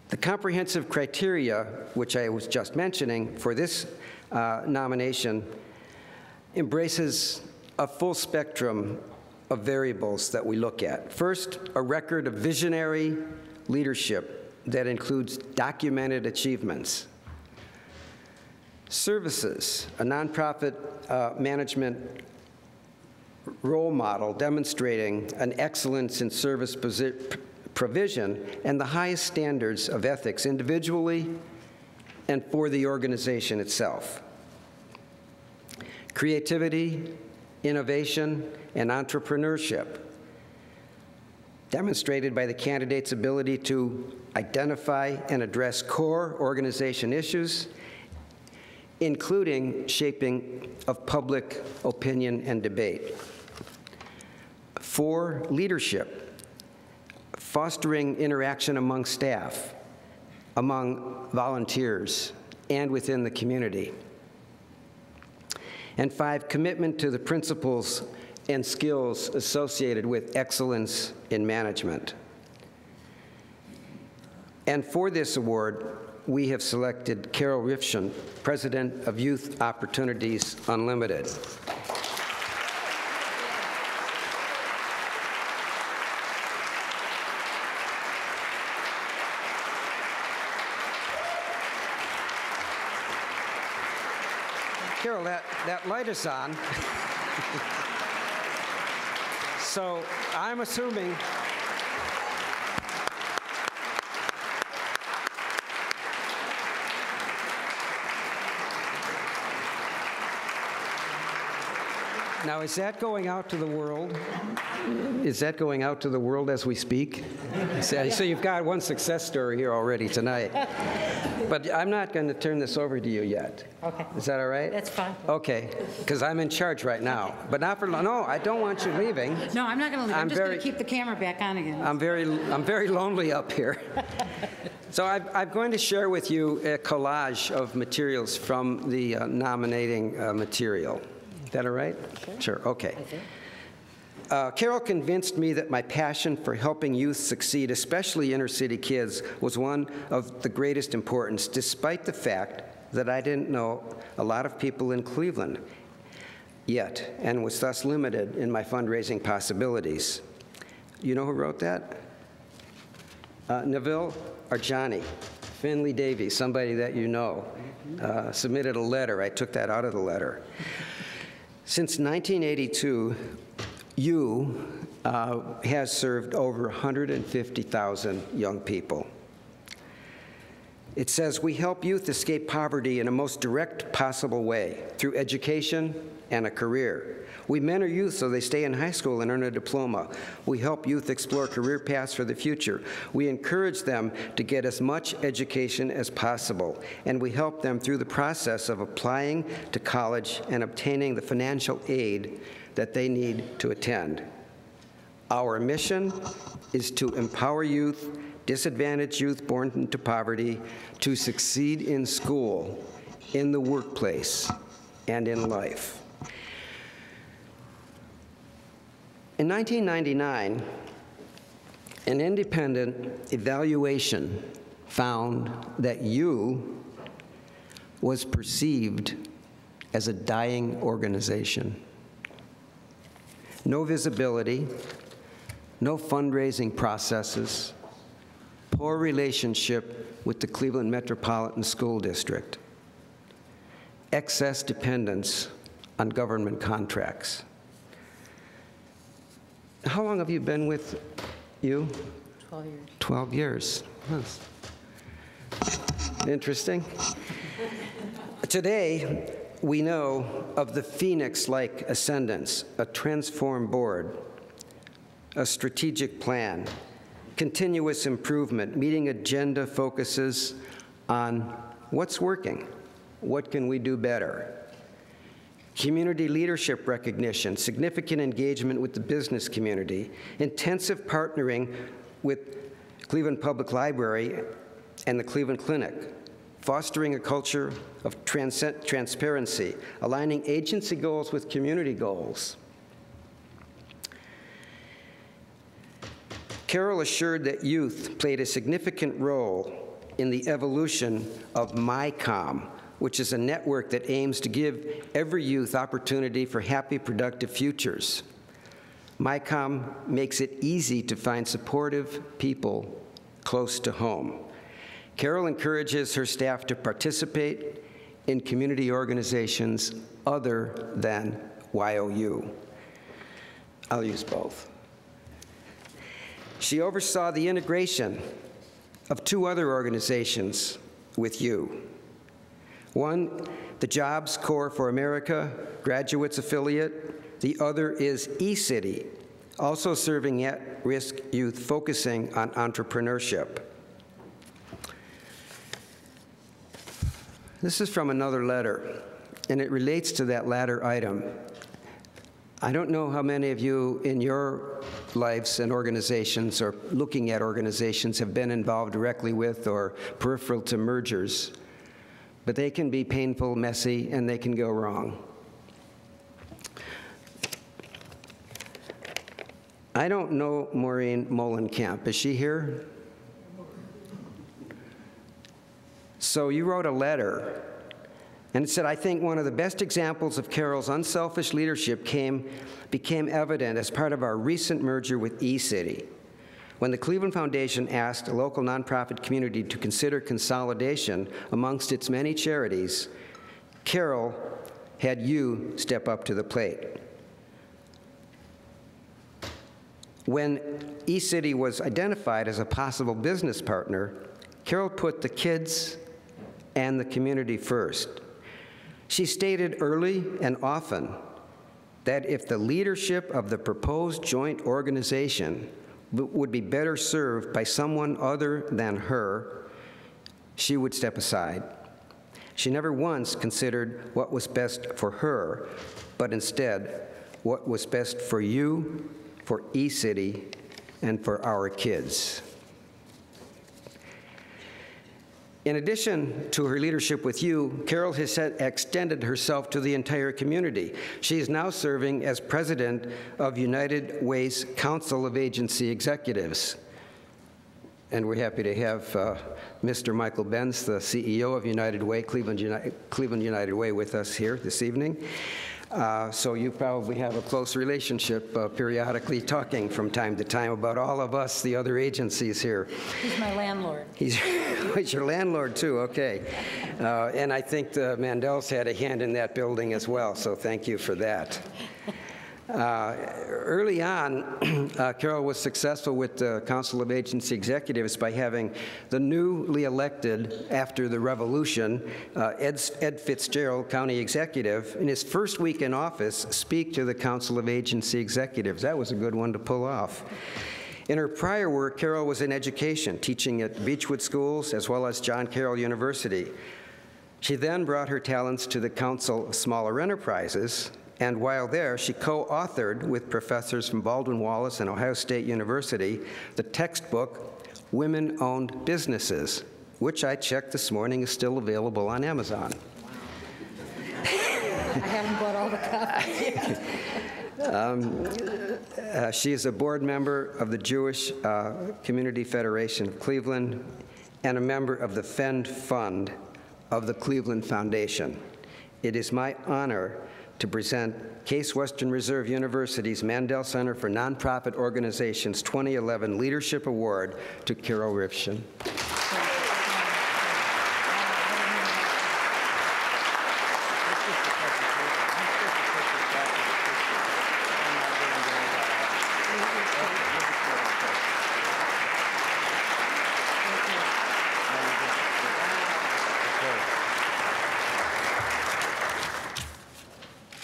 The comprehensive criteria, which I was just mentioning for this nomination, embraces a full spectrum of variables that we look at. First, a record of visionary leadership that includes documented achievements. Services, a nonprofit management role model demonstrating an excellence in service provision and the highest standards of ethics individually and for the organization itself. Creativity, innovation, and entrepreneurship, demonstrated by the candidate's ability to identify and address core organization issues, including shaping of public opinion and debate. 4, leadership, fostering interaction among staff, among volunteers, and within the community. And 5, commitment to the principles and skills associated with excellence in management. And for this award, we have selected Carol Rivchun, President of Youth Opportunities Unlimited. Carol, that light is on. So I'm assuming now, is that going out to the world? Is that going out to the world as we speak? So you've got one success story here already tonight. But I'm not going to turn this over to you yet. Okay. Is that all right? That's fine. Okay, because I'm in charge right now. But not for long. No, I don't want you leaving. No, I'm not going to leave. I'm just going to keep the camera back on again. I'm very lonely up here. So I'm going to share with you a collage of materials from the nominating material. Is that all right? Sure, okay. Carol convinced me that my passion for helping youth succeed, especially inner city kids, was one of the greatest importance, despite the fact that I didn't know a lot of people in Cleveland yet, and was thus limited in my fundraising possibilities. You know who wrote that? Neville Arjani, Finley Davies, somebody that you know, submitted a letter. I took that out of the letter. Since 1982, you has served over 150,000 young people. It says, we help youth escape poverty in a most direct possible way through education and a career. We mentor youth so they stay in high school and earn a diploma. We help youth explore career paths for the future. We encourage them to get as much education as possible, and we help them through the process of applying to college and obtaining the financial aid that they need to attend. Our mission is to empower youth, disadvantaged youth born into poverty, to succeed in school, in the workplace, and in life. In 1999, an independent evaluation found that you was perceived as a dying organization. No visibility, no fundraising processes, poor relationship with the Cleveland Metropolitan School District, excess dependence on government contracts. How long have you been with you? 12 years. 12 years. Interesting. Today, we know of the Phoenix-like ascendance, a transformed board, a strategic plan, continuous improvement, meeting agenda focuses on what's working, what can we do better, community leadership recognition, significant engagement with the business community, intensive partnering with Cleveland Public Library and the Cleveland Clinic, fostering a culture of transparency, aligning agency goals with community goals. Carol assured that youth played a significant role in the evolution of MyCom, which is a network that aims to give every youth opportunity for happy, productive futures. MyCom makes it easy to find supportive people close to home. Carol encourages her staff to participate in community organizations other than YOU. I'll use both. She oversaw the integration of two other organizations with you. One, the Jobs Corps for America Graduates Affiliate. The other is eCity, also serving at-risk youth, focusing on entrepreneurship. This is from another letter, and it relates to that latter item. I don't know how many of you in your lives and organizations or looking at organizations have been involved directly with or peripheral to mergers, but they can be painful, messy, and they can go wrong. I don't know Maureen Molenkamp. Is she here? So you wrote a letter, and it said, I think one of the best examples of Carol's unselfish leadership became evident as part of our recent merger with eCity. When the Cleveland Foundation asked a local nonprofit community to consider consolidation amongst its many charities, Carol had you step up to the plate. When eCity was identified as a possible business partner, Carol put the kids and the community first. She stated early and often that if the leadership of the proposed joint organization would be better served by someone other than her, she would step aside. She never once considered what was best for her, but instead what was best for you, for eCity, and for our kids. In addition to her leadership with you, Carol has extended herself to the entire community. She is now serving as president of United Way's Council of Agency Executives. And we're happy to have Mr. Michael Benz, the CEO of United Way, Cleveland United Way, with us here this evening. So you probably have a close relationship, periodically talking from time to time about all of us, the other agencies here. He's my landlord. He's your landlord, too, okay. And I think the Mandels had a hand in that building as well, so thank you for that. Early on, Carol was successful with the Council of Agency Executives by having the newly elected, after the revolution, Ed Fitzgerald, county executive, in his first week in office, speak to the Council of Agency Executives. That was a good one to pull off. In her prior work, Carol was in education, teaching at Beechwood Schools as well as John Carroll University. She then brought her talents to the Council of Smaller Enterprises, and while there, she co-authored with professors from Baldwin Wallace and Ohio State University the textbook, Women-Owned Businesses, which I checked this morning is still available on Amazon. I haven't bought all the copies. She is a board member of the Jewish Community Federation of Cleveland and a member of the Fend Fund of the Cleveland Foundation. It is my honor to present Case Western Reserve University's Mandel Center for Nonprofit Organizations 2011 Leadership Award to Carol Rivchun.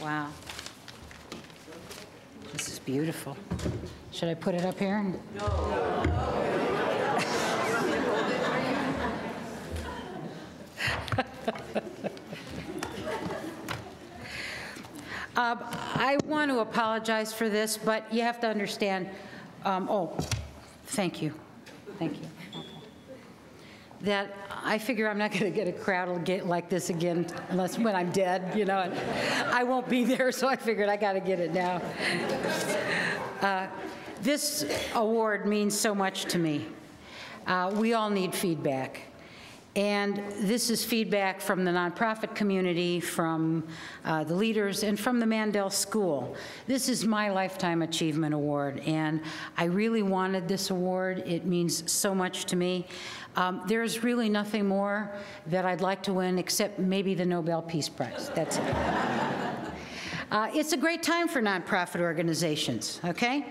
Wow. This is beautiful. Should I put it up here? No. I want to apologize for this, but you have to understand. Oh, thank you. Thank you. Okay. That I figure I'm not going to get a crowd like this again unless when I'm dead, you know. I won't be there, so I figured I got to get it now. This award means so much to me. We all need feedback. And this is feedback from the nonprofit community, from the leaders, and from the Mandel School. This is my Lifetime Achievement Award, and I really wanted this award. It means so much to me. There's really nothing more that I'd like to win except maybe the Nobel Peace Prize. That's it. It's a great time for nonprofit organizations, okay?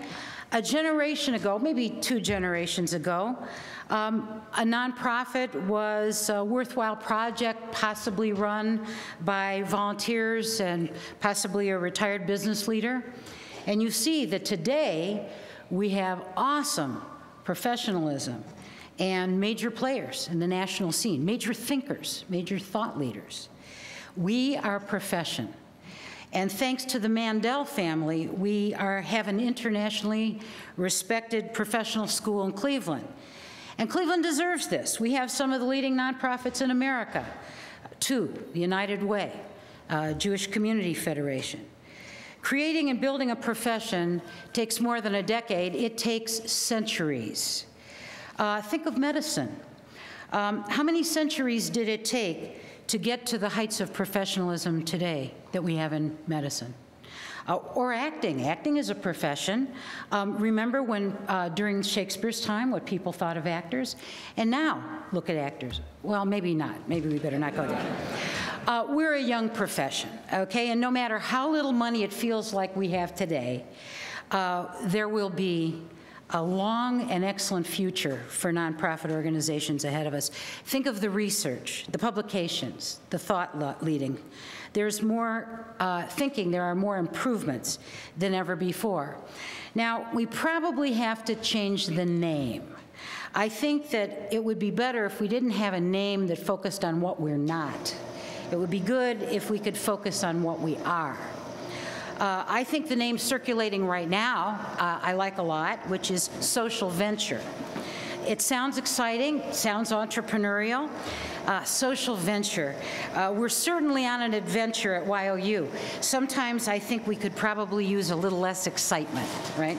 A generation ago, maybe 2 generations ago, a nonprofit was a worthwhile project, possibly run by volunteers and possibly a retired business leader. And you see that today we have awesome professionalism and major players in the national scene, major thinkers, major thought leaders. We are a profession. And thanks to the Mandel family, we have an internationally respected professional school in Cleveland. And Cleveland deserves this. We have some of the leading nonprofits in America. 2, the United Way, Jewish Community Federation. Creating and building a profession takes more than a decade. It takes centuries. Think of medicine. How many centuries did it take to get to the heights of professionalism today that we have in medicine? Or acting. Acting is a profession. Remember when, during Shakespeare's time, what people thought of actors? And now, look at actors. Well, maybe not. Maybe we better not go there. We're a young profession, okay? And no matter how little money it feels like we have today, there will be a long and excellent future for nonprofit organizations ahead of us. Think of the research, the publications, the thought leading. There's more thinking, there are more improvements than ever before. Now, we probably have to change the name. I think that it would be better if we didn't have a name that focused on what we're not. It would be good if we could focus on what we are. I think the name circulating right now, I like a lot, which is social venture. It sounds exciting, sounds entrepreneurial. Social venture. We're certainly on an adventure at YOU. Sometimes I think we could probably use a little less excitement, right?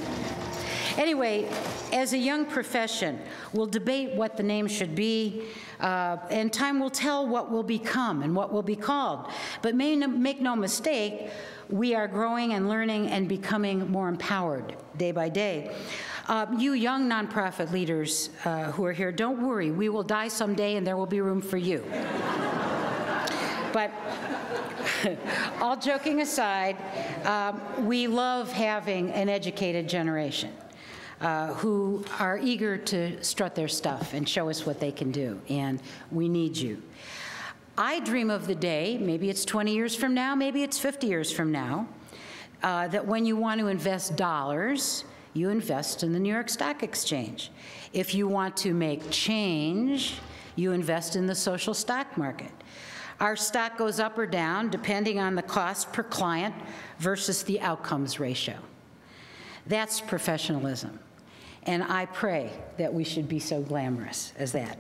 Anyway, as a young profession, we'll debate what the name should be, and time will tell what will become and what will be called. But make no mistake, we are growing and learning and becoming more empowered day by day. You young nonprofit leaders who are here, don't worry, we will die someday and there will be room for you. But all joking aside, we love having an educated generation who are eager to strut their stuff and show us what they can do, and we need you. I dream of the day, maybe it's 20 years from now, maybe it's 50 years from now, that when you want to invest dollars, you invest in the New York Stock Exchange. If you want to make change, you invest in the social stock market. Our stock goes up or down depending on the cost per client versus the outcomes ratio. That's professionalism. And I pray that we should be so glamorous as that.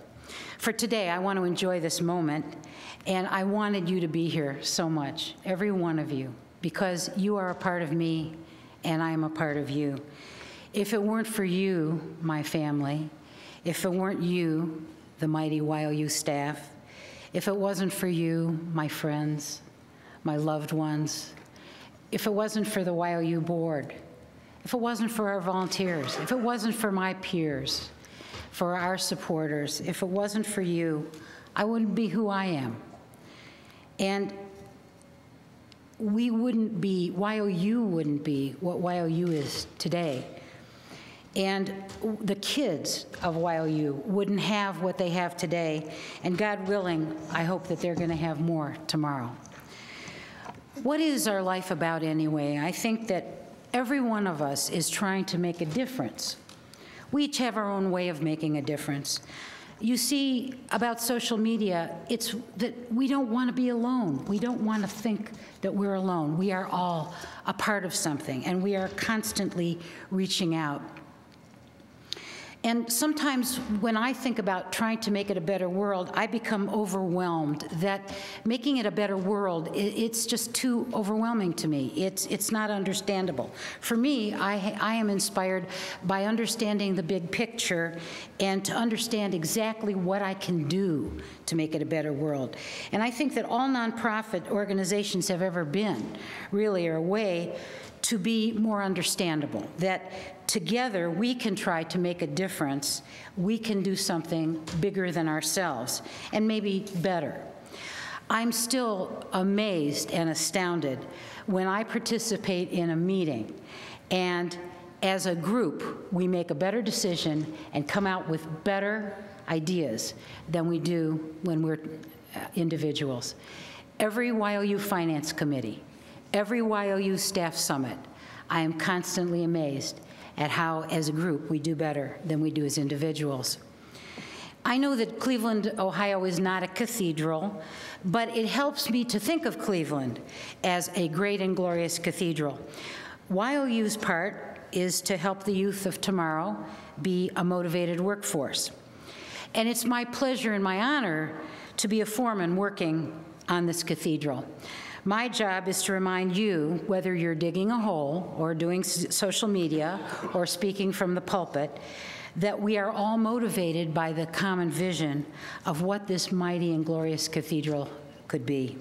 For today, I want to enjoy this moment, and I wanted you to be here so much, every one of you, because you are a part of me, and I am a part of you. If it weren't for you, my family, if it weren't you, the mighty YOU staff, if it wasn't for you, my friends, my loved ones, if it wasn't for the YOU board, if it wasn't for our volunteers, if it wasn't for my peers, for our supporters, if it wasn't for you, I wouldn't be who I am. And we wouldn't be, YOU wouldn't be what YOU is today. And the kids of YOU wouldn't have what they have today. And God willing, I hope that they're going to have more tomorrow. What is our life about anyway? I think that every one of us is trying to make a difference. We each have our own way of making a difference. You see, about social media, it's that we don't want to be alone. We don't want to think that we're alone. We are all a part of something, and we are constantly reaching out. And sometimes when I think about trying to make it a better world, I become overwhelmed that making it a better world, it's just too overwhelming to me. It's not understandable. For me, I am inspired by understanding the big picture and to understand exactly what I can do to make it a better world. And I think that all nonprofit organizations have ever been really are a way to be more understandable, that together we can try to make a difference. We can do something bigger than ourselves, and maybe better. I'm still amazed and astounded when I participate in a meeting, and as a group, we make a better decision and come out with better ideas than we do when we're individuals. Every YOU Finance Committee, every YOU Staff Summit, I am constantly amazed at how, as a group, we do better than we do as individuals. I know that Cleveland, Ohio is not a cathedral, but it helps me to think of Cleveland as a great and glorious cathedral. YOU's part is to help the youth of tomorrow be a motivated workforce. And it's my pleasure and my honor to be a foreman working on this cathedral. My job is to remind you, whether you're digging a hole or doing social media or speaking from the pulpit, that we are all motivated by the common vision of what this mighty and glorious cathedral could be.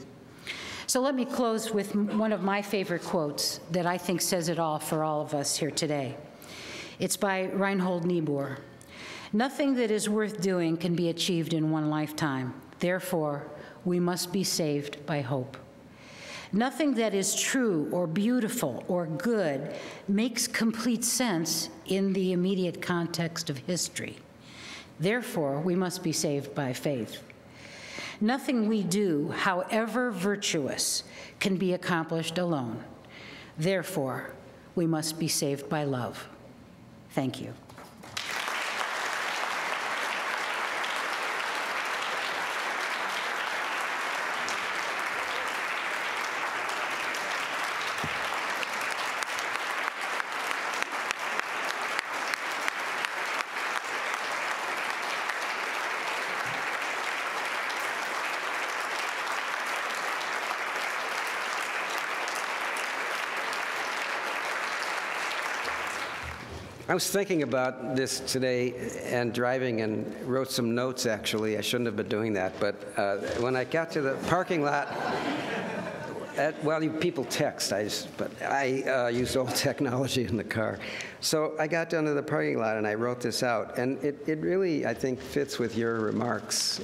So let me close with one of my favorite quotes that I think says it all for all of us here today. It's by Reinhold Niebuhr. "Nothing that is worth doing can be achieved in one lifetime. Therefore, we must be saved by hope. Nothing that is true or beautiful or good makes complete sense in the immediate context of history. Therefore, we must be saved by faith. Nothing we do, however virtuous, can be accomplished alone. Therefore, we must be saved by love." Thank you. I was thinking about this today and driving and wrote some notes, actually. I shouldn't have been doing that, but when I got to the parking lot, well, people text, but I use old technology in the car. So I got down to the parking lot and I wrote this out, and it really, I think, fits with your remarks,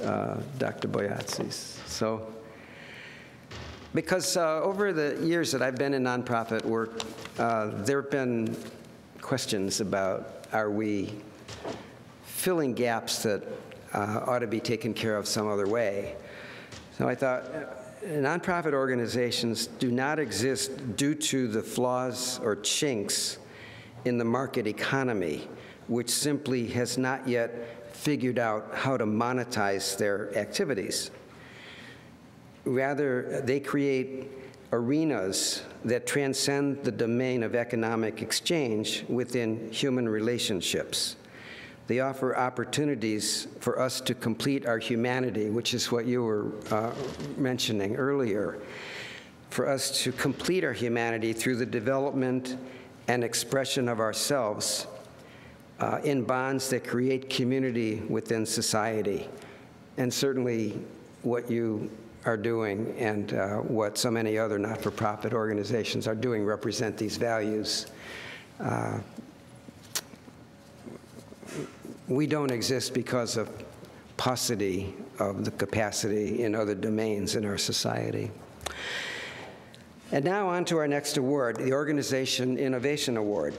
Dr. Boyatzis. So Because over the years that I've been in nonprofit work, there have been questions about, are we filling gaps that ought to be taken care of some other way? So I thought, nonprofit organizations do not exist due to the flaws or chinks in the market economy, which simply has not yet figured out how to monetize their activities. Rather, they create arenas that transcend the domain of economic exchange within human relationships. They offer opportunities for us to complete our humanity, which is what you were mentioning earlier, for us to complete our humanity through the development and expression of ourselves in bonds that create community within society. And certainly what you are doing and what so many other not-for-profit organizations are doing represent these values. We don't exist because of paucity of the capacity in other domains in our society. And now on to our next award, the Organization Innovation Award.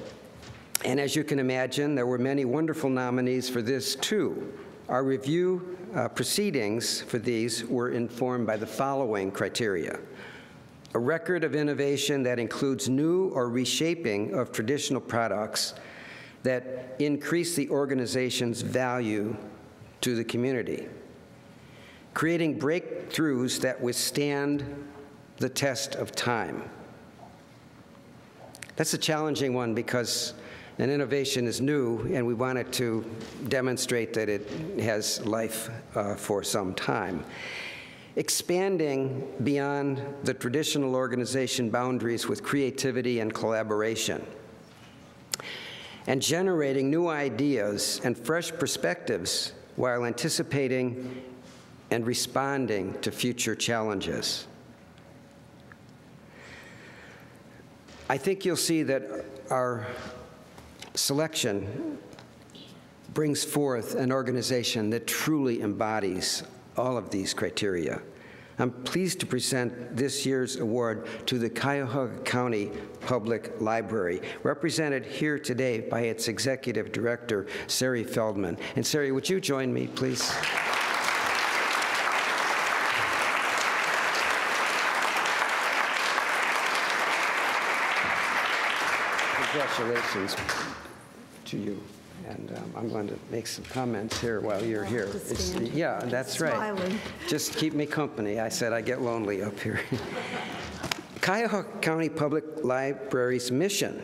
And as you can imagine, there were many wonderful nominees for this too. Our review proceedings for these were informed by the following criteria: a record of innovation that includes new or reshaping of traditional products that increase the organization's value to the community, creating breakthroughs that withstand the test of time. That's a challenging one because an innovation is new, and we want it to demonstrate that it has life for some time. Expanding beyond the traditional organization boundaries with creativity and collaboration, and generating new ideas and fresh perspectives while anticipating and responding to future challenges. I think you'll see that our selection brings forth an organization that truly embodies all of these criteria. I'm pleased to present this year's award to the Cuyahoga County Public Library, represented here today by its Executive Director, Sari Feldman. And Sari, would you join me, please? Congratulations to you. And I'm going to make some comments here while you're here. Yeah, that's right. Smiling. Just keep me company. I said I get lonely up here. Cuyahoga County Public Library's mission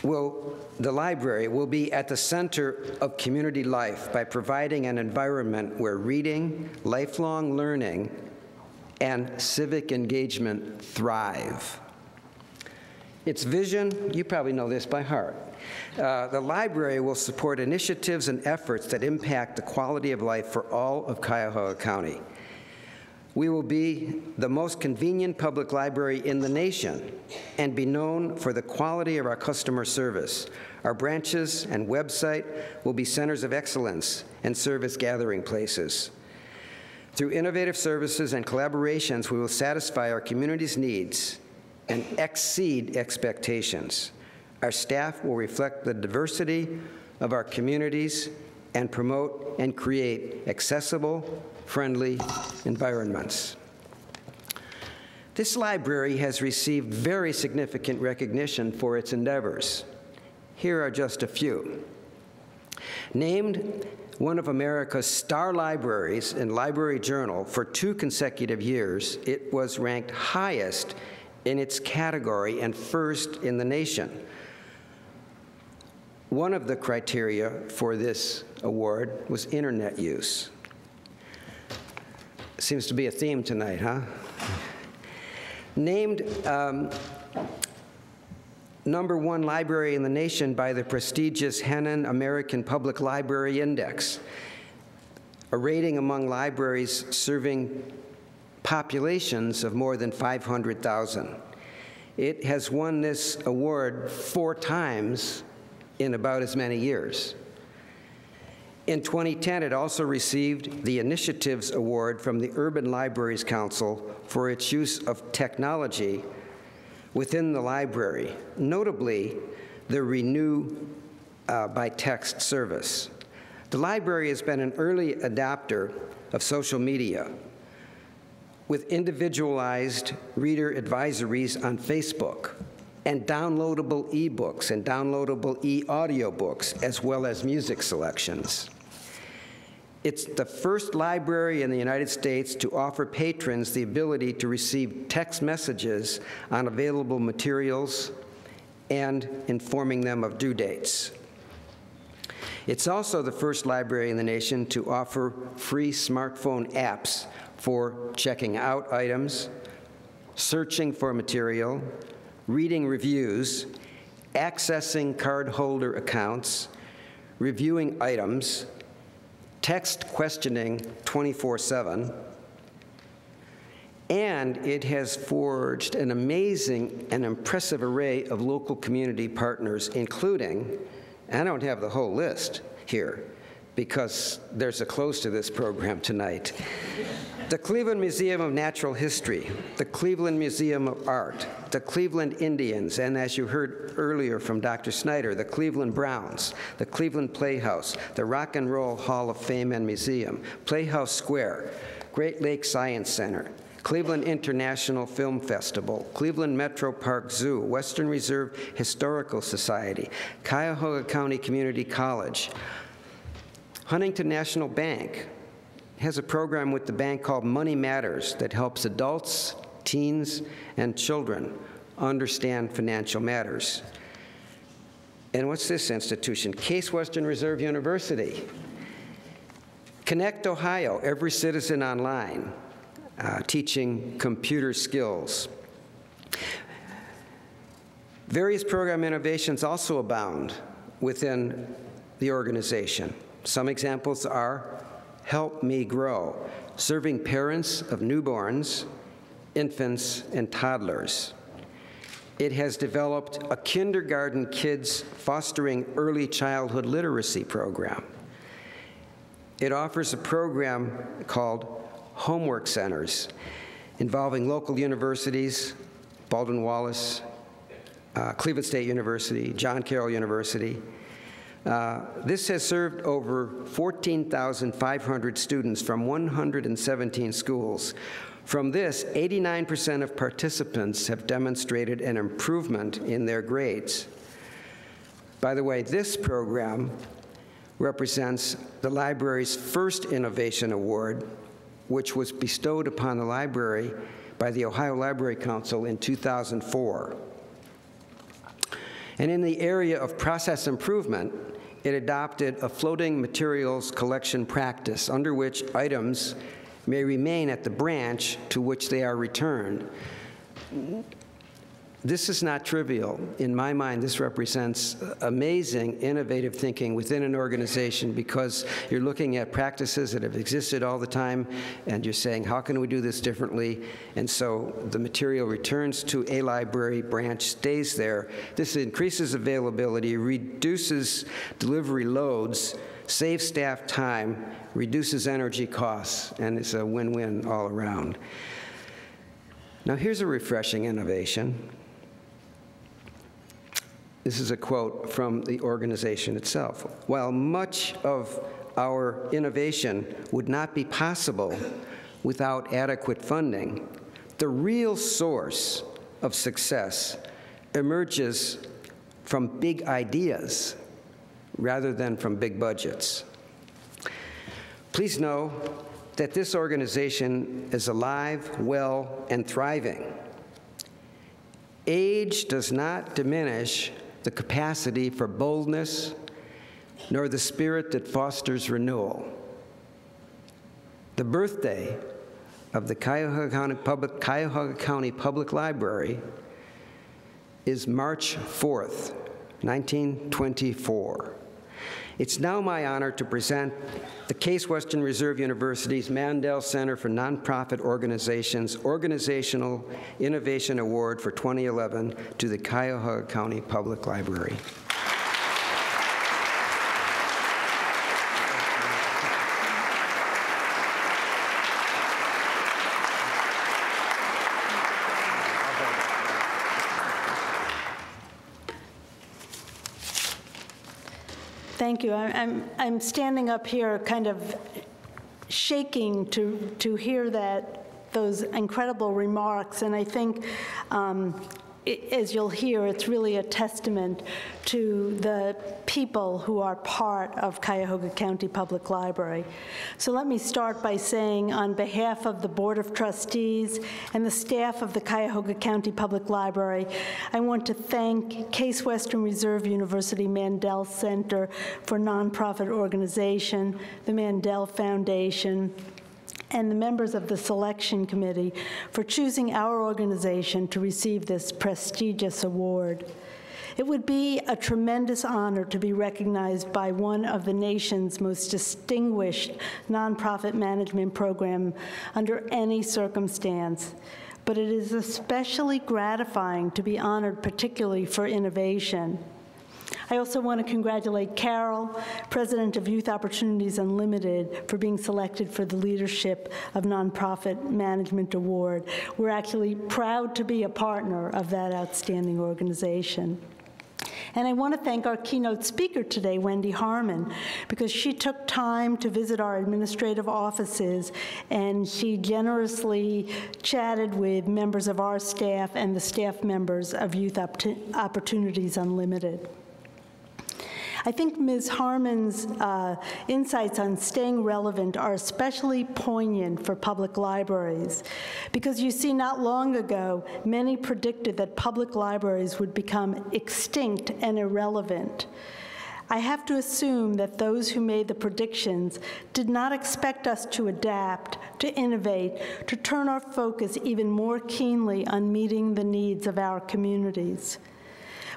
the library will be at the center of community life by providing an environment where reading, lifelong learning, and civic engagement thrive. Its vision, you probably know this by heart. The library will support initiatives and efforts that impact the quality of life for all of Cuyahoga County. We will be the most convenient public library in the nation and be known for the quality of our customer service. Our branches and website will be centers of excellence and serve as gathering places. Through innovative services and collaborations, we will satisfy our community's needs and exceed expectations. Our staff will reflect the diversity of our communities and promote and create accessible, friendly environments. This library has received very significant recognition for its endeavors. Here are just a few. Named one of America's star libraries in Library Journal for 2 consecutive years, it was ranked highest in its category and first in the nation. One of the criteria for this award was internet use. Seems to be a theme tonight, huh? Named #1 library in the nation by the prestigious Hennon American Public Library Index, a rating among libraries serving populations of more than 500,000. It has won this award 4 times in about as many years. In 2010, it also received the Initiatives Award from the Urban Libraries Council for its use of technology within the library, notably the Renew by Text service. The library has been an early adopter of social media with individualized reader advisories on Facebook and downloadable e-books and downloadable e-audiobooks, as well as music selections. It's the first library in the United States to offer patrons the ability to receive text messages on available materials and informing them of due dates. It's also the first library in the nation to offer free smartphone apps for checking out items, searching for material, reading reviews, accessing cardholder accounts, reviewing items, text questioning 24/7, and it has forged an amazing and impressive array of local community partners, including, I don't have the whole list here because there's a close to this program tonight, the Cleveland Museum of Natural History, the Cleveland Museum of Art, the Cleveland Indians, and as you heard earlier from Dr. Snyder, the Cleveland Browns, the Cleveland Playhouse, the Rock and Roll Hall of Fame and Museum, Playhouse Square, Great Lakes Science Center, Cleveland International Film Festival, Cleveland Metro Park Zoo, Western Reserve Historical Society, Cuyahoga County Community College, Huntington National Bank has a program with the bank called Money Matters that helps adults, teens, and children understand financial matters. And what's this institution? Case Western Reserve University. Connect Ohio, Every Citizen Online, teaching computer skills. Various program innovations also abound within the organization. Some examples are Help Me Grow, serving parents of newborns, infants, and toddlers. It has developed a kindergarten kids fostering early childhood literacy program. It offers a program called Homework Centers, involving local universities, Baldwin-Wallace, Cleveland State University, John Carroll University. This has served over 14,500 students from 117 schools. From this, 89% of participants have demonstrated an improvement in their grades. By the way, this program represents the library's first innovation award, which was bestowed upon the library by the Ohio Library Council in 2004. And in the area of process improvement, it adopted a floating materials collection practice under which items may remain at the branch to which they are returned. This is not trivial. In my mind, this represents amazing, innovative thinking within an organization because you're looking at practices that have existed all the time, and you're saying, how can we do this differently? And so the material returns to a library branch, stays there. This increases availability, reduces delivery loads, saves staff time, reduces energy costs, and it's a win-win all around. Now here's a refreshing innovation. This is a quote from the organization itself. While much of our innovation would not be possible without adequate funding, the real source of success emerges from big ideas rather than from big budgets. Please know that this organization is alive, well, and thriving. Age does not diminish the capacity for boldness, nor the spirit that fosters renewal. The birthday of the Cuyahoga County Public Library is March 4th, 1924. It's now my honor to present the Case Western Reserve University's Mandel Center for Nonprofit Organizations Organizational Innovation Award for 2011 to the Cuyahoga County Public Library. Thank you. I'm standing up here kind of shaking to hear those incredible remarks, and I think as you'll hear, it's really a testament to the people who are part of Cuyahoga County Public Library. So let me start by saying, on behalf of the Board of Trustees and the staff of the Cuyahoga County Public Library, I want to thank Case Western Reserve University Mandel Center for Nonprofit Organization, the Mandel Foundation, and the members of the selection committee for choosing our organization to receive this prestigious award. It would be a tremendous honor to be recognized by one of the nation's most distinguished nonprofit management program under any circumstance, but it is especially gratifying to be honored particularly for innovation. I also want to congratulate Carol, President of Youth Opportunities Unlimited, for being selected for the Leadership of Nonprofit Management Award. We're actually proud to be a partner of that outstanding organization. And I want to thank our keynote speaker today, Wendy Harman, because she took time to visit our administrative offices, and she generously chatted with members of our staff and the staff members of Youth Opportunities Unlimited. I think Ms. Harman's insights on staying relevant are especially poignant for public libraries, because you see, not long ago, many predicted that public libraries would become extinct and irrelevant. I have to assume that those who made the predictions did not expect us to adapt, to innovate, to turn our focus even more keenly on meeting the needs of our communities.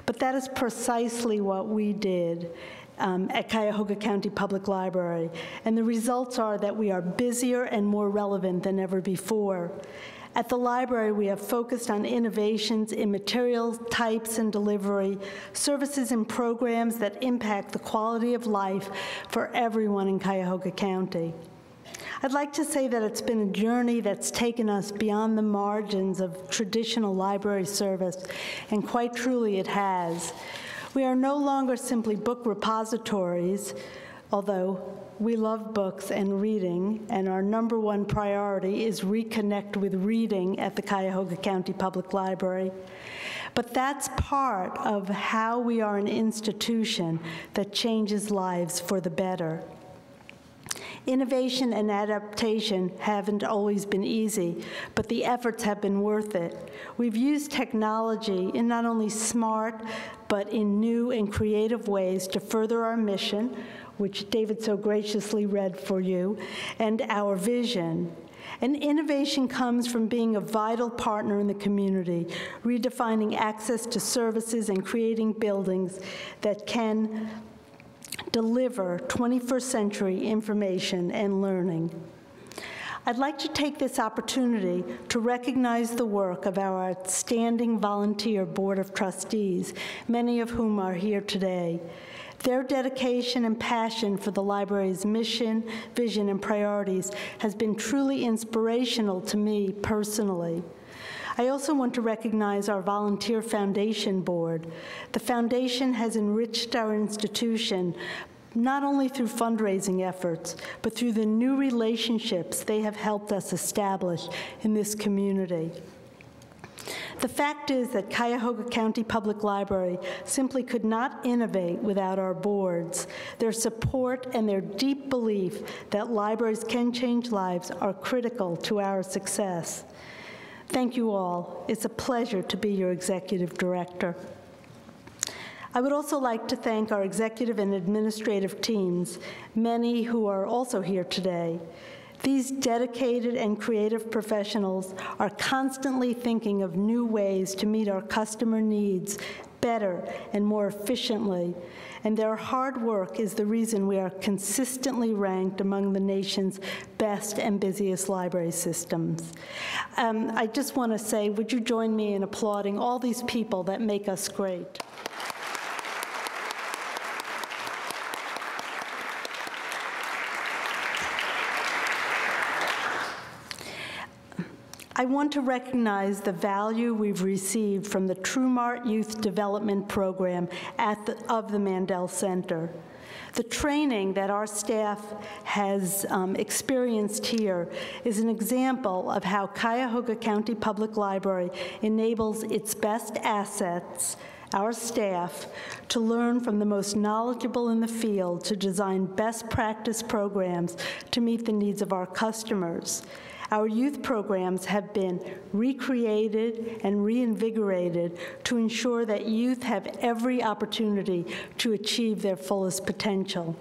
But that is precisely what we did at Cuyahoga County Public Library, and the results are that we are busier and more relevant than ever before. At the library, we have focused on innovations in materials, types, and delivery, services and programs that impact the quality of life for everyone in Cuyahoga County. I'd like to say that it's been a journey that's taken us beyond the margins of traditional library service, and quite truly it has. We are no longer simply book repositories, although we love books and reading, and our #1 priority is reconnect with reading at the Cuyahoga County Public Library. But that's part of how we are an institution that changes lives for the better. Innovation and adaptation haven't always been easy, but the efforts have been worth it. We've used technology in not only smart, but in new and creative ways to further our mission, which David so graciously read for you, and our vision. And innovation comes from being a vital partner in the community, redefining access to services and creating buildings that can deliver 21st century information and learning. I'd like to take this opportunity to recognize the work of our outstanding volunteer Board of Trustees, many of whom are here today. Their dedication and passion for the library's mission, vision, and priorities has been truly inspirational to me personally. I also want to recognize our Volunteer Foundation Board. The foundation has enriched our institution not only through fundraising efforts, but through the new relationships they have helped us establish in this community. The fact is that Cuyahoga County Public Library simply could not innovate without our boards. Their support and their deep belief that libraries can change lives are critical to our success. Thank you all. It's a pleasure to be your executive director. I would also like to thank our executive and administrative teams, many who are also here today. These dedicated and creative professionals are constantly thinking of new ways to meet our customer needs better and more efficiently, and their hard work is the reason we are consistently ranked among the nation's best and busiest library systems. I just want to say, would you join me in applauding all these people that make us great? I want to recognize the value we've received from the TrueMart Youth Development Program of the Mandel Center. The training that our staff has experienced here is an example of how Cuyahoga County Public Library enables its best assets, our staff, to learn from the most knowledgeable in the field to design best practice programs to meet the needs of our customers. Our youth programs have been recreated and reinvigorated to ensure that youth have every opportunity to achieve their fullest potential.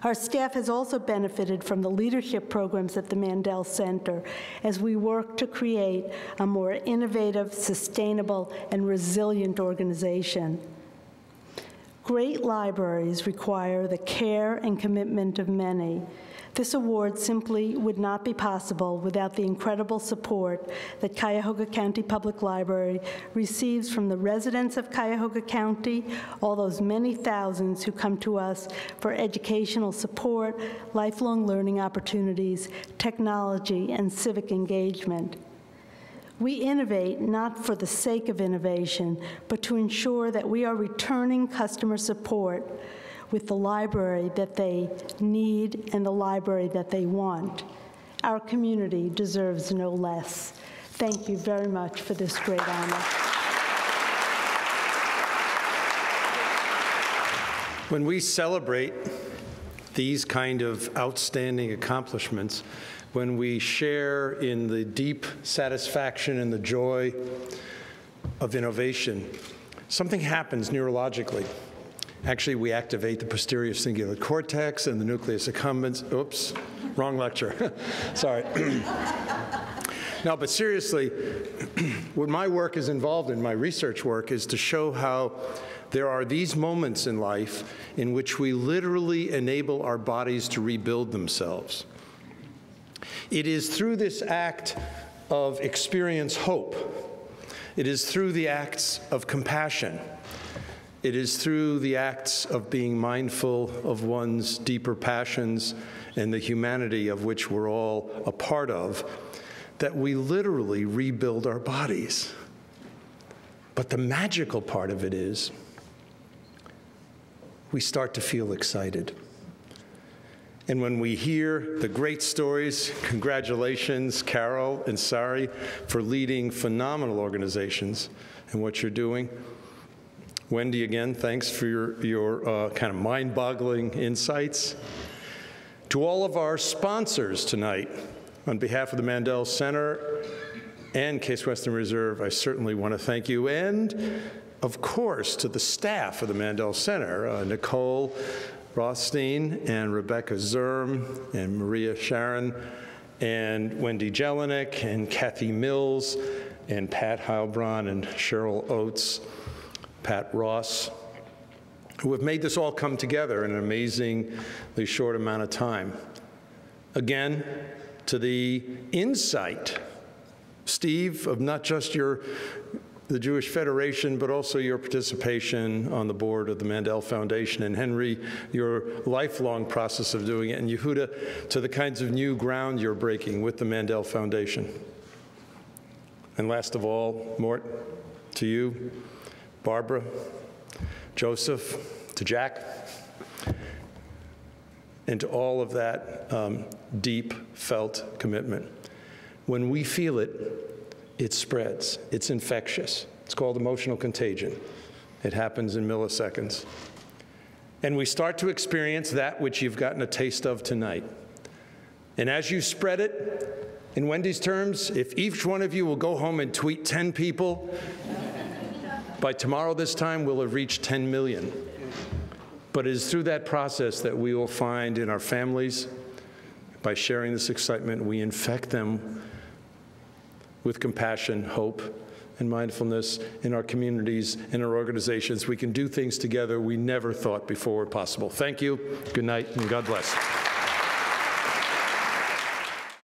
Our staff has also benefited from the leadership programs at the Mandel Center as we work to create a more innovative, sustainable, and resilient organization. Great libraries require the care and commitment of many. This award simply would not be possible without the incredible support that Cuyahoga County Public Library receives from the residents of Cuyahoga County, all those many thousands who come to us for educational support, lifelong learning opportunities, technology, and civic engagement. We innovate not for the sake of innovation, but to ensure that we are returning customer support with the library that they need and the library that they want. Our community deserves no less. Thank you very much for this great honor. When we celebrate these kind of outstanding accomplishments, when we share in the deep satisfaction and the joy of innovation, something happens neurologically. Actually, we activate the posterior cingulate cortex and the nucleus accumbens. Oops, wrong lecture. Sorry. No, but seriously, what my work is involved in, my research work, is to show how there are these moments in life in which we literally enable our bodies to rebuild themselves. It is through this act of experience hope. It is through the acts of compassion. It is through the acts of being mindful of one's deeper passions and the humanity of which we're all a part of that we literally rebuild our bodies. But the magical part of it is we start to feel excited. And when we hear the great stories, congratulations, Carol and Sari, for leading phenomenal organizations and what you're doing. Wendy, again, thanks for your kind of mind-boggling insights. To all of our sponsors tonight, on behalf of the Mandel Center and Case Western Reserve, I certainly want to thank you. And, of course, to the staff of the Mandel Center, Nicole Rothstein and Rebecca Zerm and Maria Sharon and Wendy Jelinek and Kathy Mills and Pat Heilbronn and Cheryl Oates, Pat Ross, who have made this all come together in an amazingly short amount of time. Again, to the insight, Steve, of not just the Jewish Federation, but also your participation on the board of the Mandel Foundation, and Henry, your lifelong process of doing it, and Yehuda, to the kinds of new ground you're breaking with the Mandel Foundation. And last of all, Mort, to you, Barbara, Joseph, to Jack, and to all of that deep felt commitment. When we feel it, it spreads. It's infectious. It's called emotional contagion. It happens in milliseconds. And we start to experience that which you've gotten a taste of tonight. And as you spread it, in Wendy's terms, if each one of you will go home and tweet 10 people, by tomorrow this time, we'll have reached 10 million. But it is through that process that we will find in our families, by sharing this excitement, we infect them with compassion, hope, and mindfulness in our communities, in our organizations. We can do things together we never thought before were possible. Thank you, good night, and God bless.